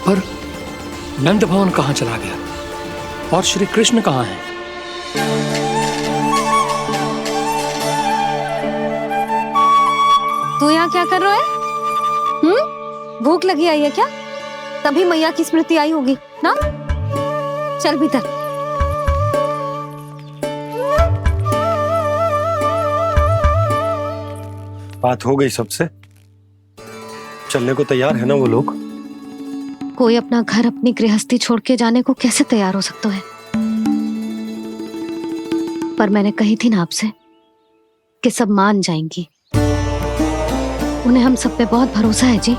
पर नंद भवन कहां चला गया और श्री कृष्ण कहां हैं? तू यहाँ क्या कर रहा है? भूख लगी आई है क्या? तभी मैया की स्मृति आई होगी ना? चल भीतर। बात हो गई सबसे? चलने को तैयार है ना वो लोग? कोई अपना घर अपनी गृहस्थी छोड़ के जाने को कैसे तैयार हो सकता है? पर मैंने कही थी ना आपसे कि सब मान जाएंगी। उन्हें हम सब पे बहुत भरोसा है जी।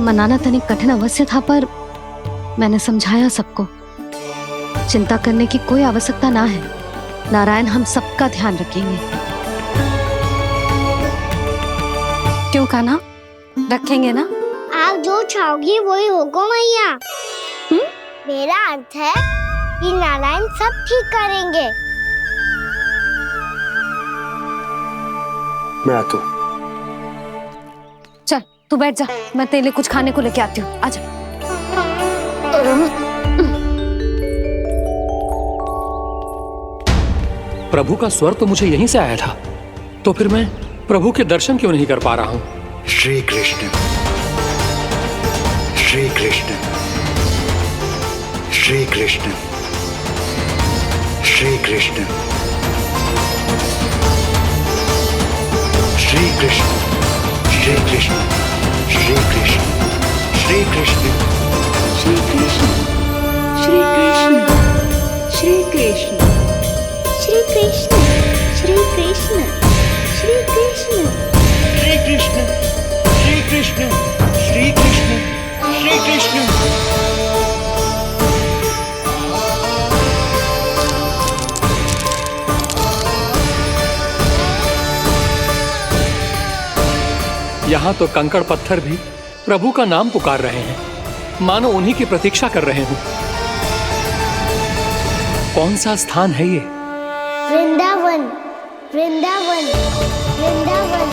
मनाना तनिक कठिन अवश्य था, पर मैंने समझाया सबको। चिंता करने की कोई आवश्यकता ना है, नारायण हम सबका ध्यान रखेंगे। क्यों कान्हा, रखेंगे ना? आप जो चाहोगी वही होगा मैया। मेरा अर्थ है कि नारायण सब ठीक करेंगे। मैं आता हूँ। चल तू बैठ जा, मैं तेरे लिए कुछ खाने को लेके आती हूँ। आजा। प्रभु का स्वर तो मुझे यहीं से आया था, तो फिर मैं प्रभु के दर्शन क्यों नहीं कर पा रहा हूँ? श्री कृष्ण, श्री कृष्ण, श्री कृष्ण, श्री कृष्ण, श्री कृष्ण, श्री कृष्ण। कृष्ण श्री कृष्ण श्री कृष्ण श्री कृष्ण श्री कृष्ण श्री कृष्ण श्री कृष्ण श्री कृष्ण श्री कृष्ण श्री कृष्ण श्री कृष्ण श्री कृष्ण श्री कृष्ण। यहाँ तो कंकड़ पत्थर भी प्रभु का नाम पुकार रहे हैं, मानो उन्हीं की प्रतीक्षा कर रहे हो। कौन सा स्थान है ये? वृंदावन वृंदावन वृंदावन।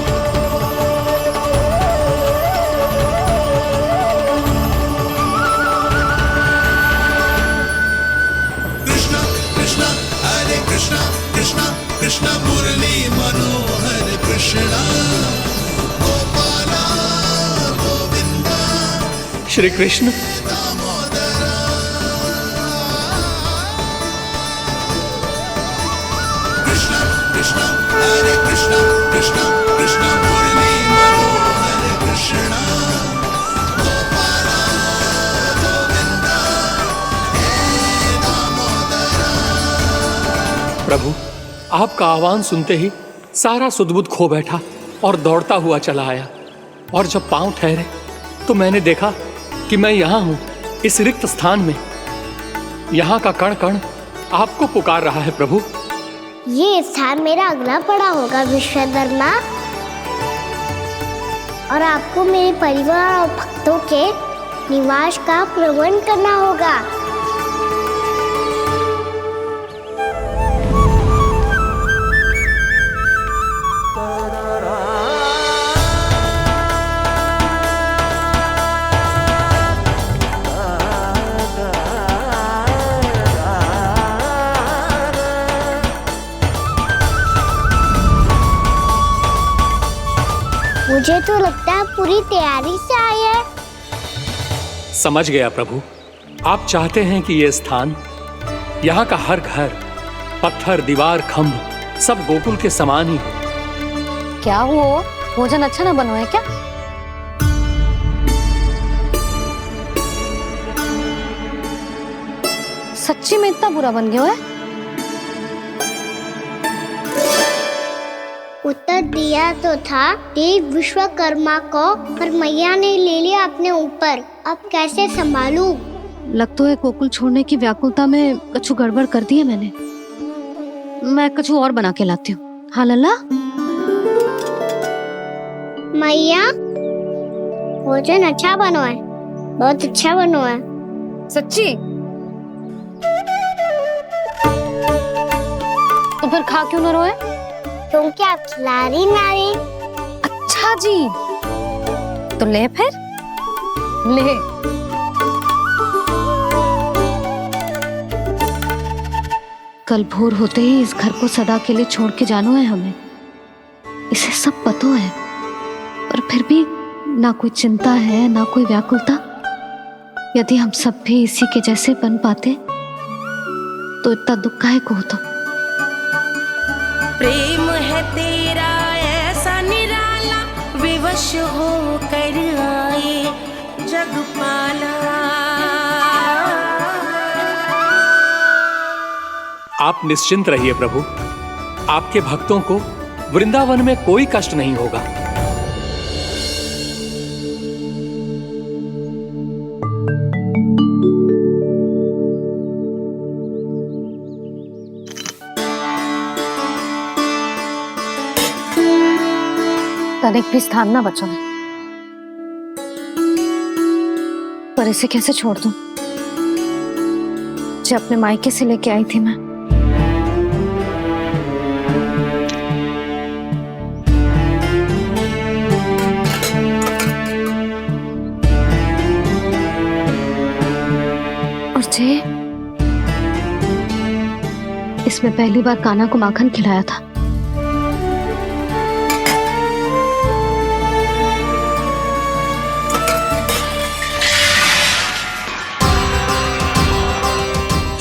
कृष्णा कृष्णा हरे कृष्णा कृष्णा कृष्णा मुरली मनोहर कृष्णा गोपाला गोविंदा श्री कृष्ण। कृष्णा कृष्णा हरे कृष्णा कृष्णा कृष्णा मुरली मनोहर कृष्णा गोपाला गोविंदा हे दामोदरा। प्रभु, आपका आह्वान सुनते ही सारा सुध-बुध खो बैठा और दौड़ता हुआ चला आया। और जब पांव ठहरे तो मैंने देखा कि मैं यहाँ हूँ, इस रिक्त स्थान में। यहाँ का कण कण आपको पुकार रहा है प्रभु। ये स्थान मेरा अगला पड़ा होगा विश्वकर्मा, और आपको मेरे परिवार और भक्तों के निवास का प्रबंध करना होगा। मुझे तो लगता है पूरी तैयारी से आए हैं। समझ गया प्रभु, आप चाहते हैं कि ये स्थान, यहाँ का हर घर, पत्थर, दीवार, खम्भ सब गोकुल के समान ही हो। क्या हुआ? भोजन अच्छा ना बना है क्या? सच्ची में इतना बुरा बन गया है? उत्तर दिया तो था देव विश्वकर्मा को, पर मैया ने ले लिया अपने ऊपर। अब कैसे संभालूं? लग तो है गोकुल छोड़ने की व्याकुलता में कछु गड़बड़ कर दी है मैंने। मैं कछु और बना के लाती हूँ। हाँ लल्ला? मैया, भोजन अच्छा बना है, बहुत अच्छा बना है। सच्ची? तो फिर खा क्यों न रोए? क्योंकि आप खिला रही नारी। अच्छा जी, तो ले फिर ले। कल भोर होते ही इस घर को सदा के लिए छोड़ के जाना है हमें। इसे सब पता है, पर फिर भी ना कोई चिंता है ना कोई व्याकुलता। यदि हम सब भी इसी के जैसे बन पाते तो इतना दुख काहे को होता। प्रेम है तेरा ऐसा निराला, विवश हो कर आए जगपाला। आप निश्चिंत रहिए प्रभु, आपके भक्तों को वृंदावन में कोई कष्ट नहीं होगा। तनिक भी स्थान ना बचा है, पर इसे कैसे छोड़ दूं? जो अपने मायके से लेके आई थी मैं। और जे इसमें पहली बार कान्हा को माखन खिलाया था।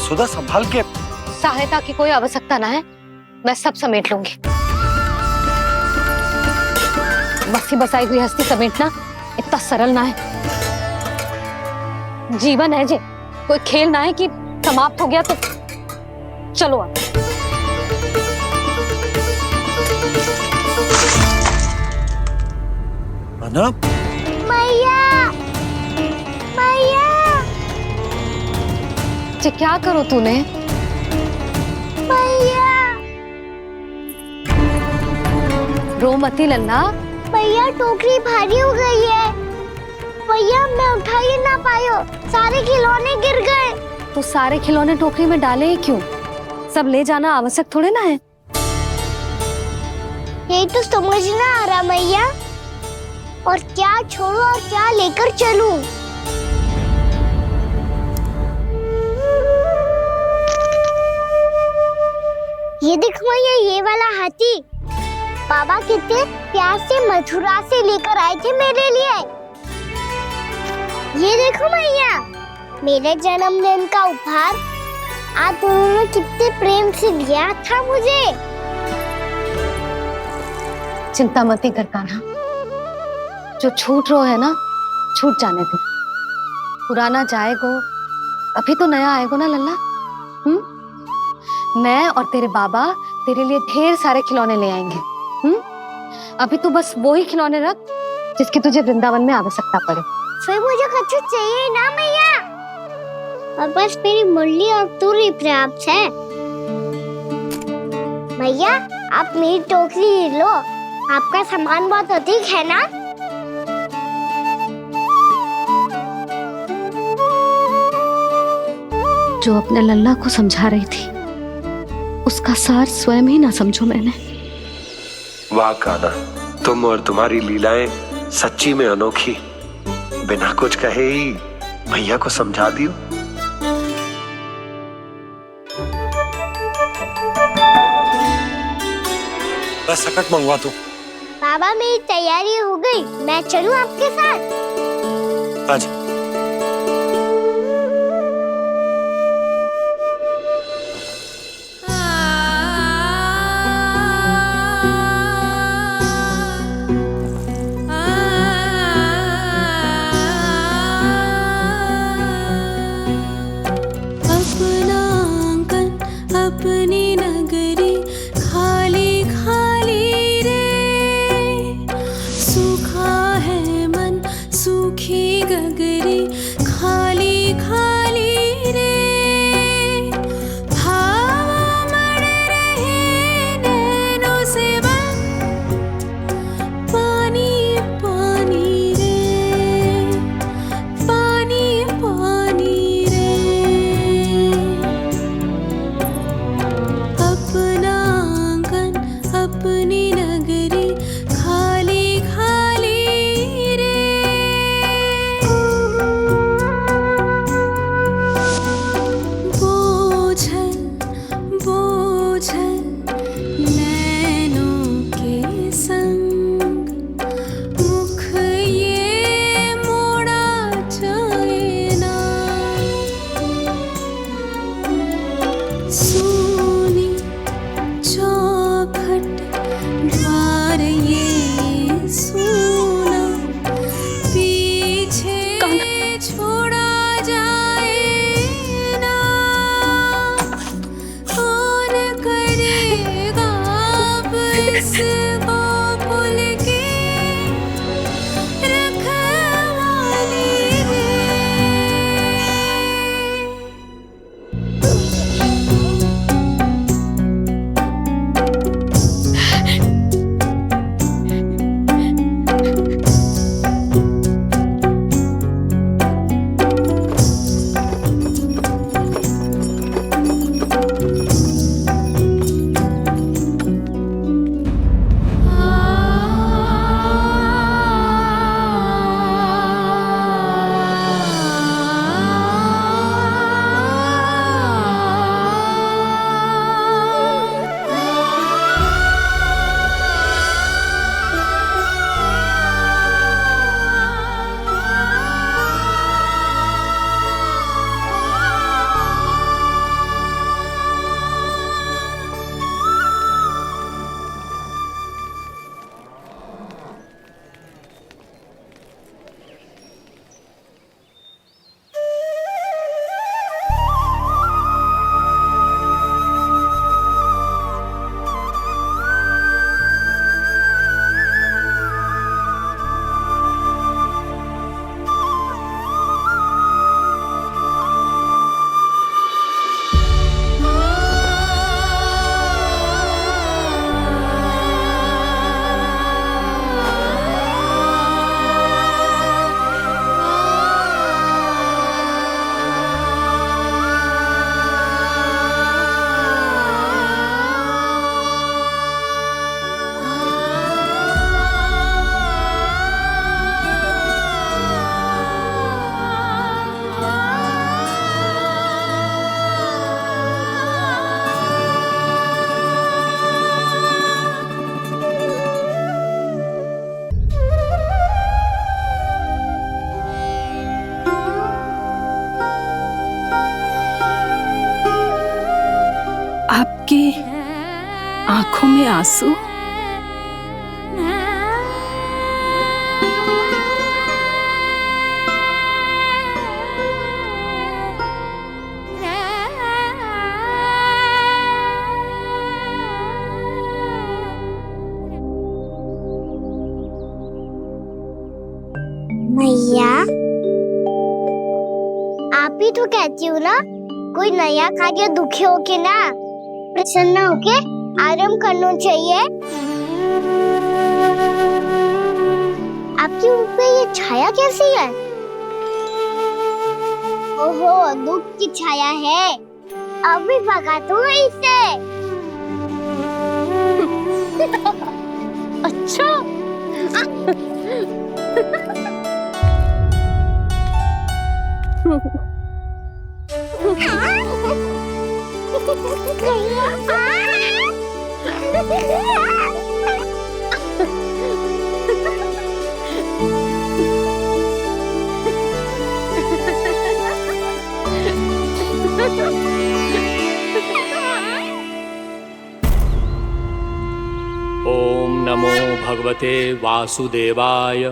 सुधा संभाल के। सहायता की कोई आवश्यकता ना है, मैं सब समेट लूंगी। बसी बसाई गृहस्थी समेटना इतना सरल ना है। जीवन है जे, कोई खेल ना है कि समाप्त हो गया तो चलो आप। माना, मैया, मैया। जे क्या करो तूने? मैया, रो मती लल्ला। भैया टोकरी भारी हो गई है। भैया मैं उठा ही ना पायो, सारे खिलौने गिर गए। तो सारे खिलौने टोकरी में डाले ही क्यों? सब ले जाना आवश्यक थोड़े ना है। यही तो समझ ना आ रहा मैया, और क्या छोड़ू और क्या लेकर चलूं? ये देखो मैया, ये वाला हाथी बाबा कितने प्यार से मथुरा से लेकर आए थे मेरे लिए। ये देखो मैया, मेरे जन्मदिन का उपहार आप दोनों ने कितने प्रेम से दिया था मुझे। चिंता मती कर कान्हा, जो छूट रो है ना, छूट जाने दे। पुराना जाएगो, अभी तो नया आएगो ना लल्ला। मैं और तेरे बाबा तेरे लिए ढेर सारे खिलौने ले आएंगे। अभी तू बस वो ही खिलौने रख जिसकी तुझे वृंदावन में आवश्यकता पड़े। फिर मुझे कुछ चाहिए ना मैया, और बस मेरी मुरली और तू ही पर्याप्त है। मैया आप मेरी टोकरी लो, आपका सामान बहुत अधिक है ना। जो अपने लल्ला को समझा रही थी, उसका सार स्वयं ही ना समझो मैंने। वाह कान्हा, तुम और तुम्हारी लीलाएं सच्ची में अनोखी। बिना कुछ कहे ही भैया को समझा दियो। बस सकट मंगवा दो। बाबा मेरी तैयारी हो गई, मैं चलूं आपके साथ? आजा। अपनी नगरी खाली खाली रे, सूखा है मन सूखी गगरी खाली खाली रे, भाव मर रहे नैनों से बन पानी पानी रे, पानी पानी रे। अपना आंगन अपनी नगरी खाली खाली रे। आंसू। मैया, आप ही तो कहती हो ना, कोई नया कार्य दुखी होके ना प्रसन्न होके आराम करना चाहिए। आपकी मुख पे ये छाया कैसी है? ओहो, दुख की छाया है। अभी भगा दो इसे। अच्छा। ओम नमो भगवते वासुदेवाय।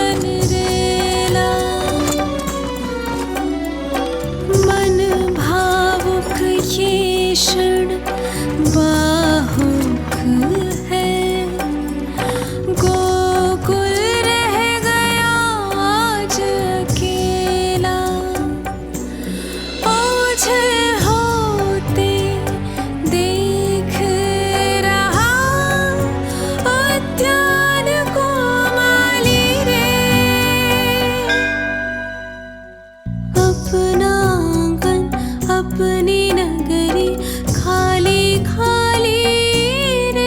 मन रेला मन भावुक ये क्षण बाहुक है गोकुल रह गया आज अकेला ओझल होते देख रहा उद्यान को माली रे अपना आंगन अपनी नगरी खाली खाली रे।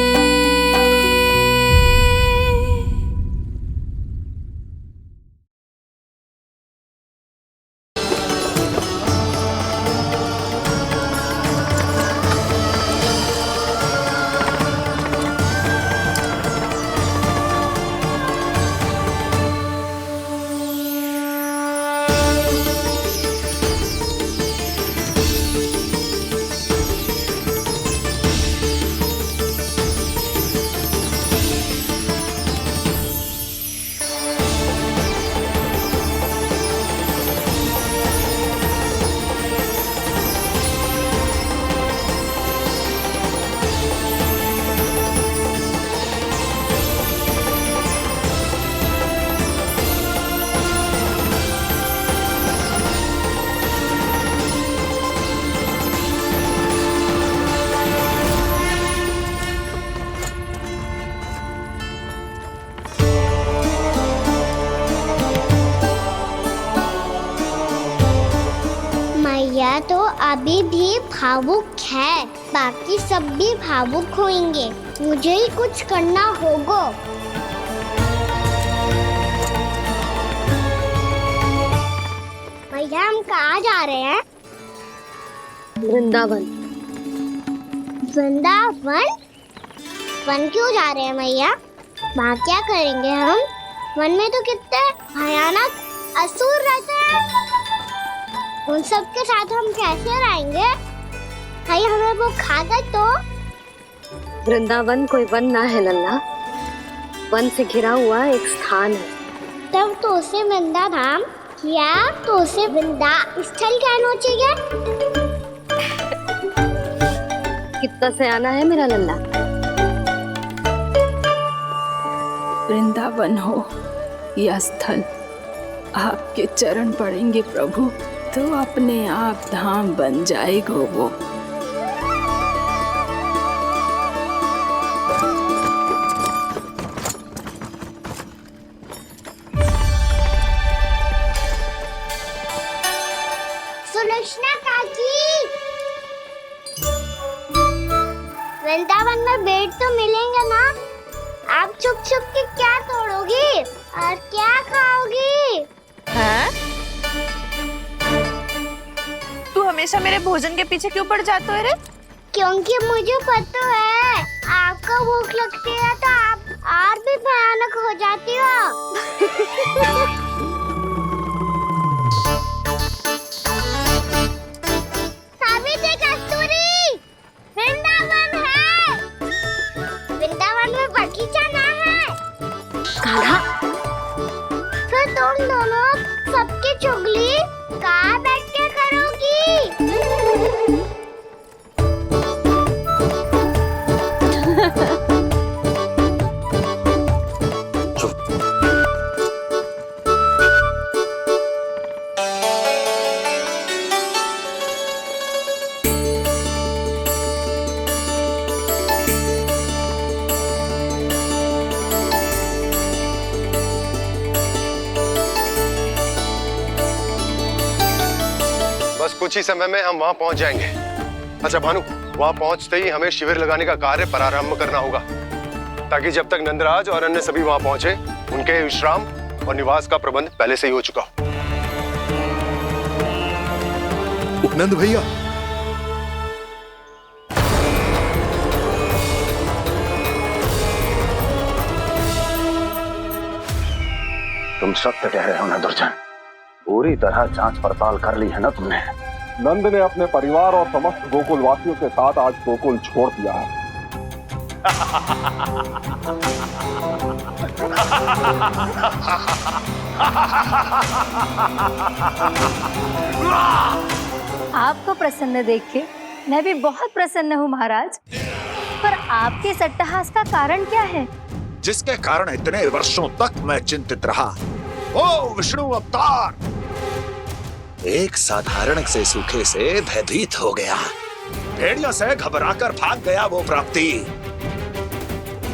मैया तो अभी भी भावुक है, बाकी सब भी भावुक होंगे। मुझे ही कुछ करना होगा। मैया हम कहाँ जा रहे हैं? वृंदावन। वृंदावन? वन क्यों जा रहे हैं मैया? वहाँ क्या करेंगे हम? वन में तो कितने भयानक असुर रहते हैं। उन सब के साथ हम कैसे रहेंगे? कहीं हमें वो खा गए तो? वृंदावन कोई वन ना है लल्ला, वन से घिरा हुआ एक स्थान है। तब तो उसे वृंदा धाम या तो उसे वृंदा स्थल कहना चाहिए। कितना से आना है मेरा लल्ला? वृंदावन हो या स्थल, आपके चरण पड़ेंगे प्रभु तो अपने आप धाम बन जाएगा वो। सुलक्षणा काकी, वृंदावन में बेट तो मिलेंगे ना? आप छुप छुप के क्या तोड़ोगी और क्या खाओगी? हाँ? तू हमेशा मेरे भोजन के पीछे क्यों पड़ जाते हो रे? क्योंकि मुझे पता है आपको भूख लगती है तो आप और भी भयानक हो जाती हो। सावित्री, कस्तूरी, वृंदावन है। वृंदावन में बगीचा ना है। कान्हा, फिर तुम दोनों सबकी चुगली कहाँ बैठ के करोगी? बस कुछ ही समय में हम वहां पहुंच जाएंगे। अच्छा भानु, वहां पहुंचते ही हमें शिविर लगाने का कार्य प्रारंभ करना होगा, ताकि जब तक नंदराज और अन्य सभी वहां पहुंचे उनके विश्राम और निवास का प्रबंध पहले से ही हो चुका हो। उपनंद भैया, तुम सत्य कह रहे हो ना दुर्जन, पूरी तरह जांच पड़ताल कर ली है ना तुमने? नंद ने अपने परिवार और समस्त गोकुल वासियों के साथ आज गोकुल छोड़ दिया है। आपको प्रसन्न देख के मैं भी बहुत प्रसन्न हूँ महाराज। पर आपके इस अट्टहास का कारण क्या है? जिसके कारण इतने वर्षों तक मैं चिंतित रहा, ओ विष्णु अवतार। एक साधारण से सूखे से भयभीत हो गया, भेड़ियों से घबराकर भाग गया वो प्राप्ति।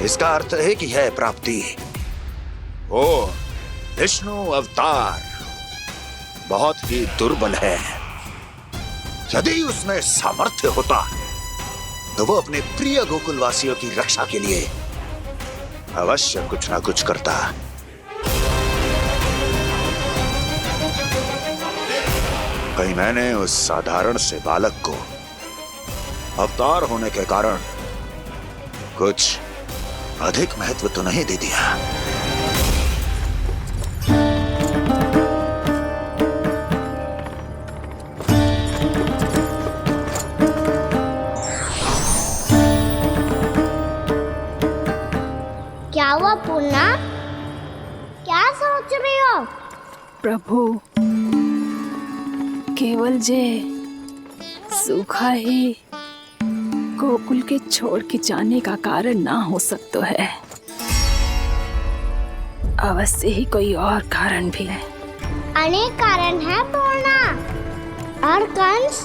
इसका अर्थ है कि यह प्राप्ति ओ विष्णु अवतार बहुत ही दुर्बल है। यदि उसमें सामर्थ्य होता तो वो अपने प्रिय गोकुलवासियों की रक्षा के लिए अवश्य कुछ ना कुछ करता। कहीं मैंने उस साधारण से बालक को अवतार होने के कारण कुछ अधिक महत्व तो नहीं दे दिया। क्या हुआ पूर्णा? क्या सोच रही हो? प्रभु, केवल जे सूखा ही गोकुल के छोड़ के जाने का कारण ना हो सकता है, अवश्य ही कोई और कारण भी है। अनेक कारण है पूर्णा, और कंस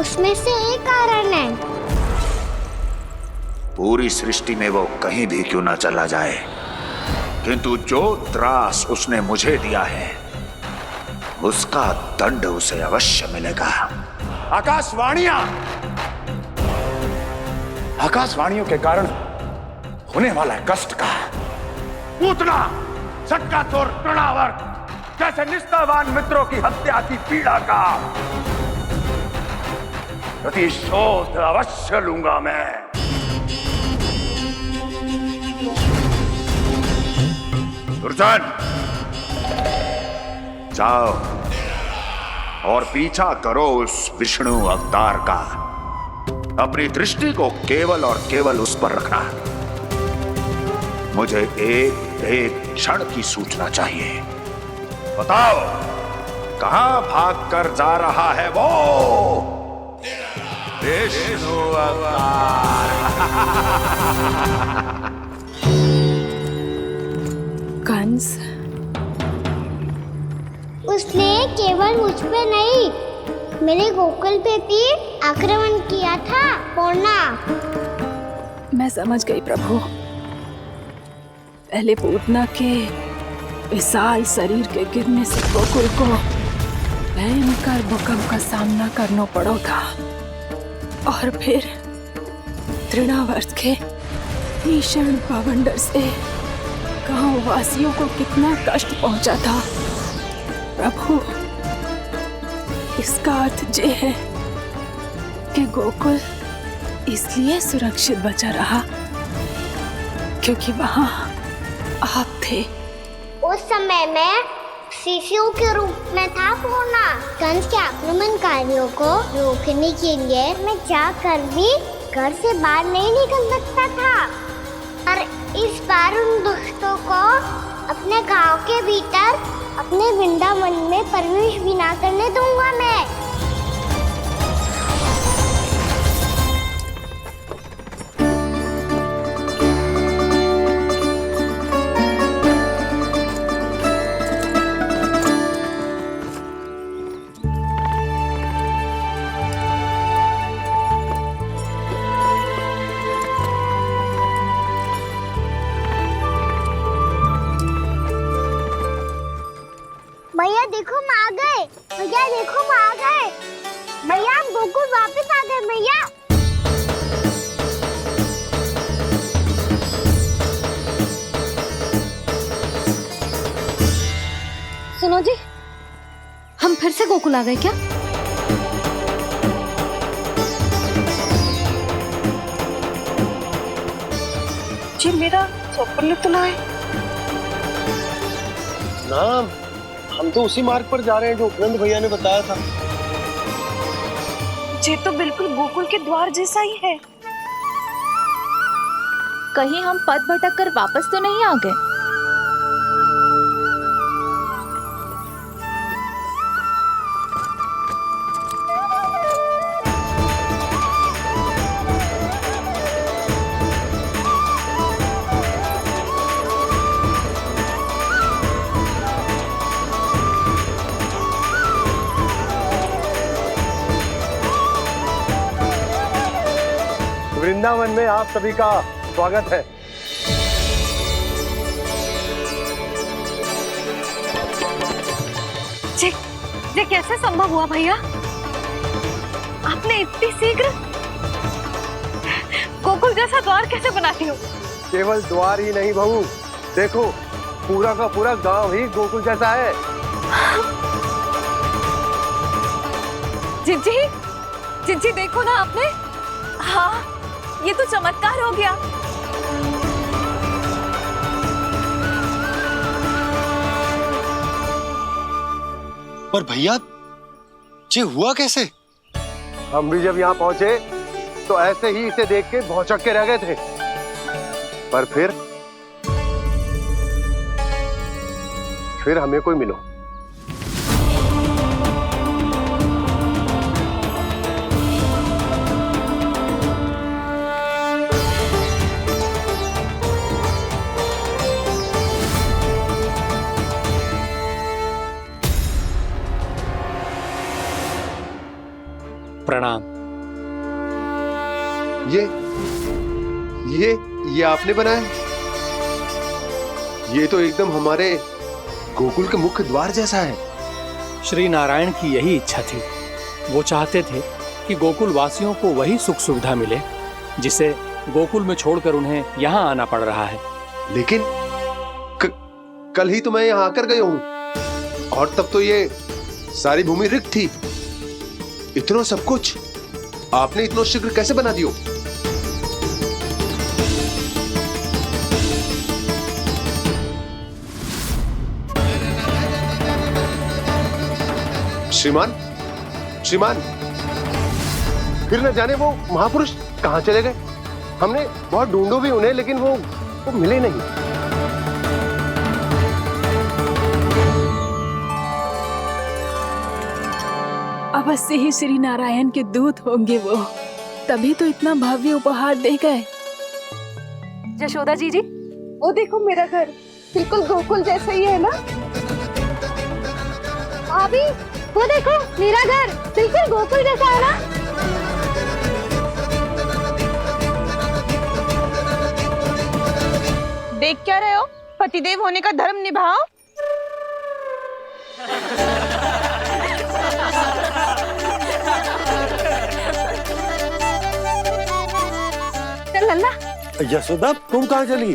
उसमें से एक कारण है। पूरी सृष्टि में वो कहीं भी क्यों ना चला जाए, किंतु जो त्रास उसने मुझे दिया है उसका दंड उसे अवश्य मिलेगा। आकाशवाणियों के कारण होने वाला कष्ट का पूतना सटकासुर तृणावर्त जैसे निष्ठावान मित्रों की हत्या की पीड़ा का प्रतिशोध अवश्य लूंगा मैं। दुर्जन, जाओ और पीछा करो उस विष्णु अवतार का। अपनी दृष्टि को केवल और केवल उस पर रखना। मुझे एक क्षण की सूचना चाहिए। बताओ, कहां भाग कर जा रहा है वो विष्णु अवतार? कंस, उसने केवल मुझ पे नहीं, मेरे गोकुल पे भी आक्रमण किया था पूर्णा। मैं समझ गई प्रभु। पहले पूतना के विशाल शरीर के गिरने से गोकुल को भयंकर भूकंप का सामना करना पड़ा था, और फिर तृणावर्त के भीषण पावंडर से गांव वासियों को कितना कष्ट पहुंचा था। प्रभु, इसका अर्थ ये है कि गोकुल इसलिए सुरक्षित बचा रहा क्योंकि वहां आप थे। उस समय मैं शिशु के रूप में था पूर्णा। कंस के आक्रमणकारियों को रोकने के लिए मैं जाकर भी घर से बाहर नहीं निकल सकता था, और इस बार उन दुष्टों को अपने गांव के भीतर अपने वृंदावन में प्रवेश भी ना करने दूंगा मैं। भैया देखो हम आ गए, भैया देखो हम आ गए, भैया हम गोकुल वापस आ गए भैया। सुनो जी, हम फिर से गोकुल आ गए क्या? जी मेरा स्वप्न तो ना है। ना, हम तो उसी मार्ग पर जा रहे हैं जो उपनंद भैया ने बताया था। ये तो बिल्कुल गोकुल के द्वार जैसा ही है। कहीं हम पथ भटक कर वापस तो नहीं आ गए? वृंदावन में आप सभी का स्वागत है। ये कैसे संभव हुआ भैया? आपने इतनी शीघ्र गोकुल जैसा द्वार कैसे बना दिया? केवल द्वार ही नहीं बहू, देखो पूरा का पूरा गांव ही गोकुल जैसा है। जिज्जी, जिज्जी देखो ना आपने। हाँ, ये तो चमत्कार हो गया। पर भैया ये हुआ कैसे? हम भी जब यहाँ पहुंचे तो ऐसे ही इसे देख के भौचक के रह गए थे, पर फिर हमें कोई मिलो। प्रणाम। ये आपने बनाया? ये तो एकदम हमारे गोकुल के मुख्य द्वार जैसा है। श्री नारायण की यही इच्छा थी। वो चाहते थे कि गोकुल वासियों को वही सुख सुविधा मिले जिसे गोकुल में छोड़कर उन्हें यहाँ आना पड़ रहा है। लेकिन कल ही तो मैं यहाँ आकर गया हूँ और तब तो ये सारी भूमि रिक्त थी। इतना सब कुछ आपने इतना शीघ्र कैसे बना दियो? श्रीमान, श्रीमान, फिर न जाने वो महापुरुष कहां चले गए। हमने बहुत ढूंढो भी उन्हें, लेकिन वो मिले नहीं। अवश्य ही श्री नारायण के दूत होंगे वो, तभी तो इतना भव्य उपहार दे गए। यशोदा जी, वो देखो मेरा घर बिल्कुल गोकुल जैसा ही है ना। भाभी वो देखो मेरा घर बिल्कुल गोकुल जैसा है ना। देख क्या रहे हो? पतिदेव होने का धर्म निभाओ। चल लल्ला, यशोदा तुम कहाँ चली?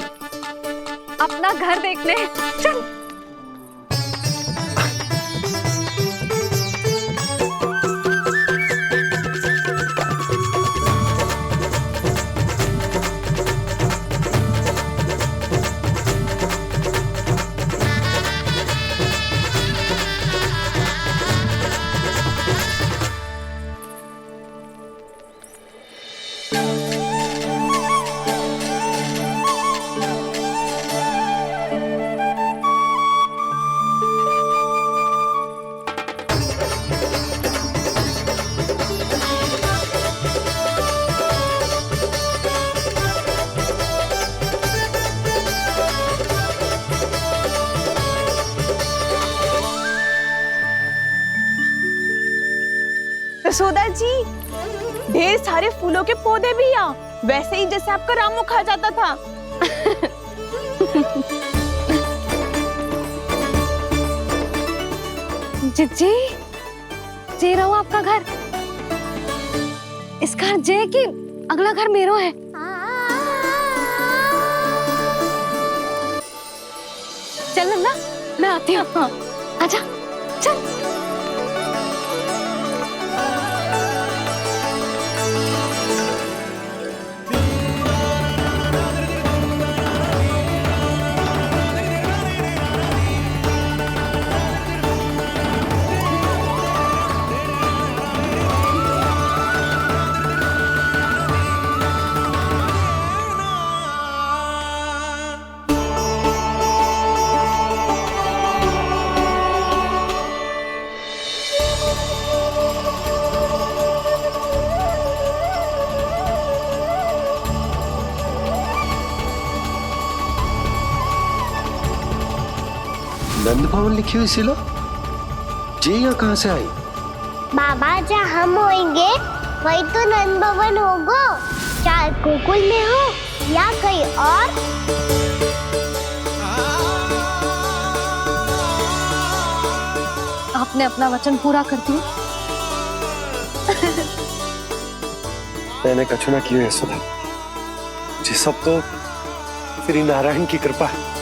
अपना घर देखने चल। यशोदा जी, ढेर सारे फूलों के पौधे भी यहाँ, वैसे ही जैसे आपका रामू खा जाता था। जिज्जी, जे रहो आपका घर। इस घर जे कि अगला घर मेरो है। चल लल्ला, मैं आती हूँ। आजा, चल। भवन लिखी हुई सिलो जी यहाँ कहाँ से आई? बाबा जहाँ हम होंगे वही तो नंद भवन होगा, चाहे गोकुल में हो या कहीं और। आपने अपना वचन पूरा कर दिया। मैंने कछु ना किया यशोदा, जी सब तो श्री नारायण की कृपा है।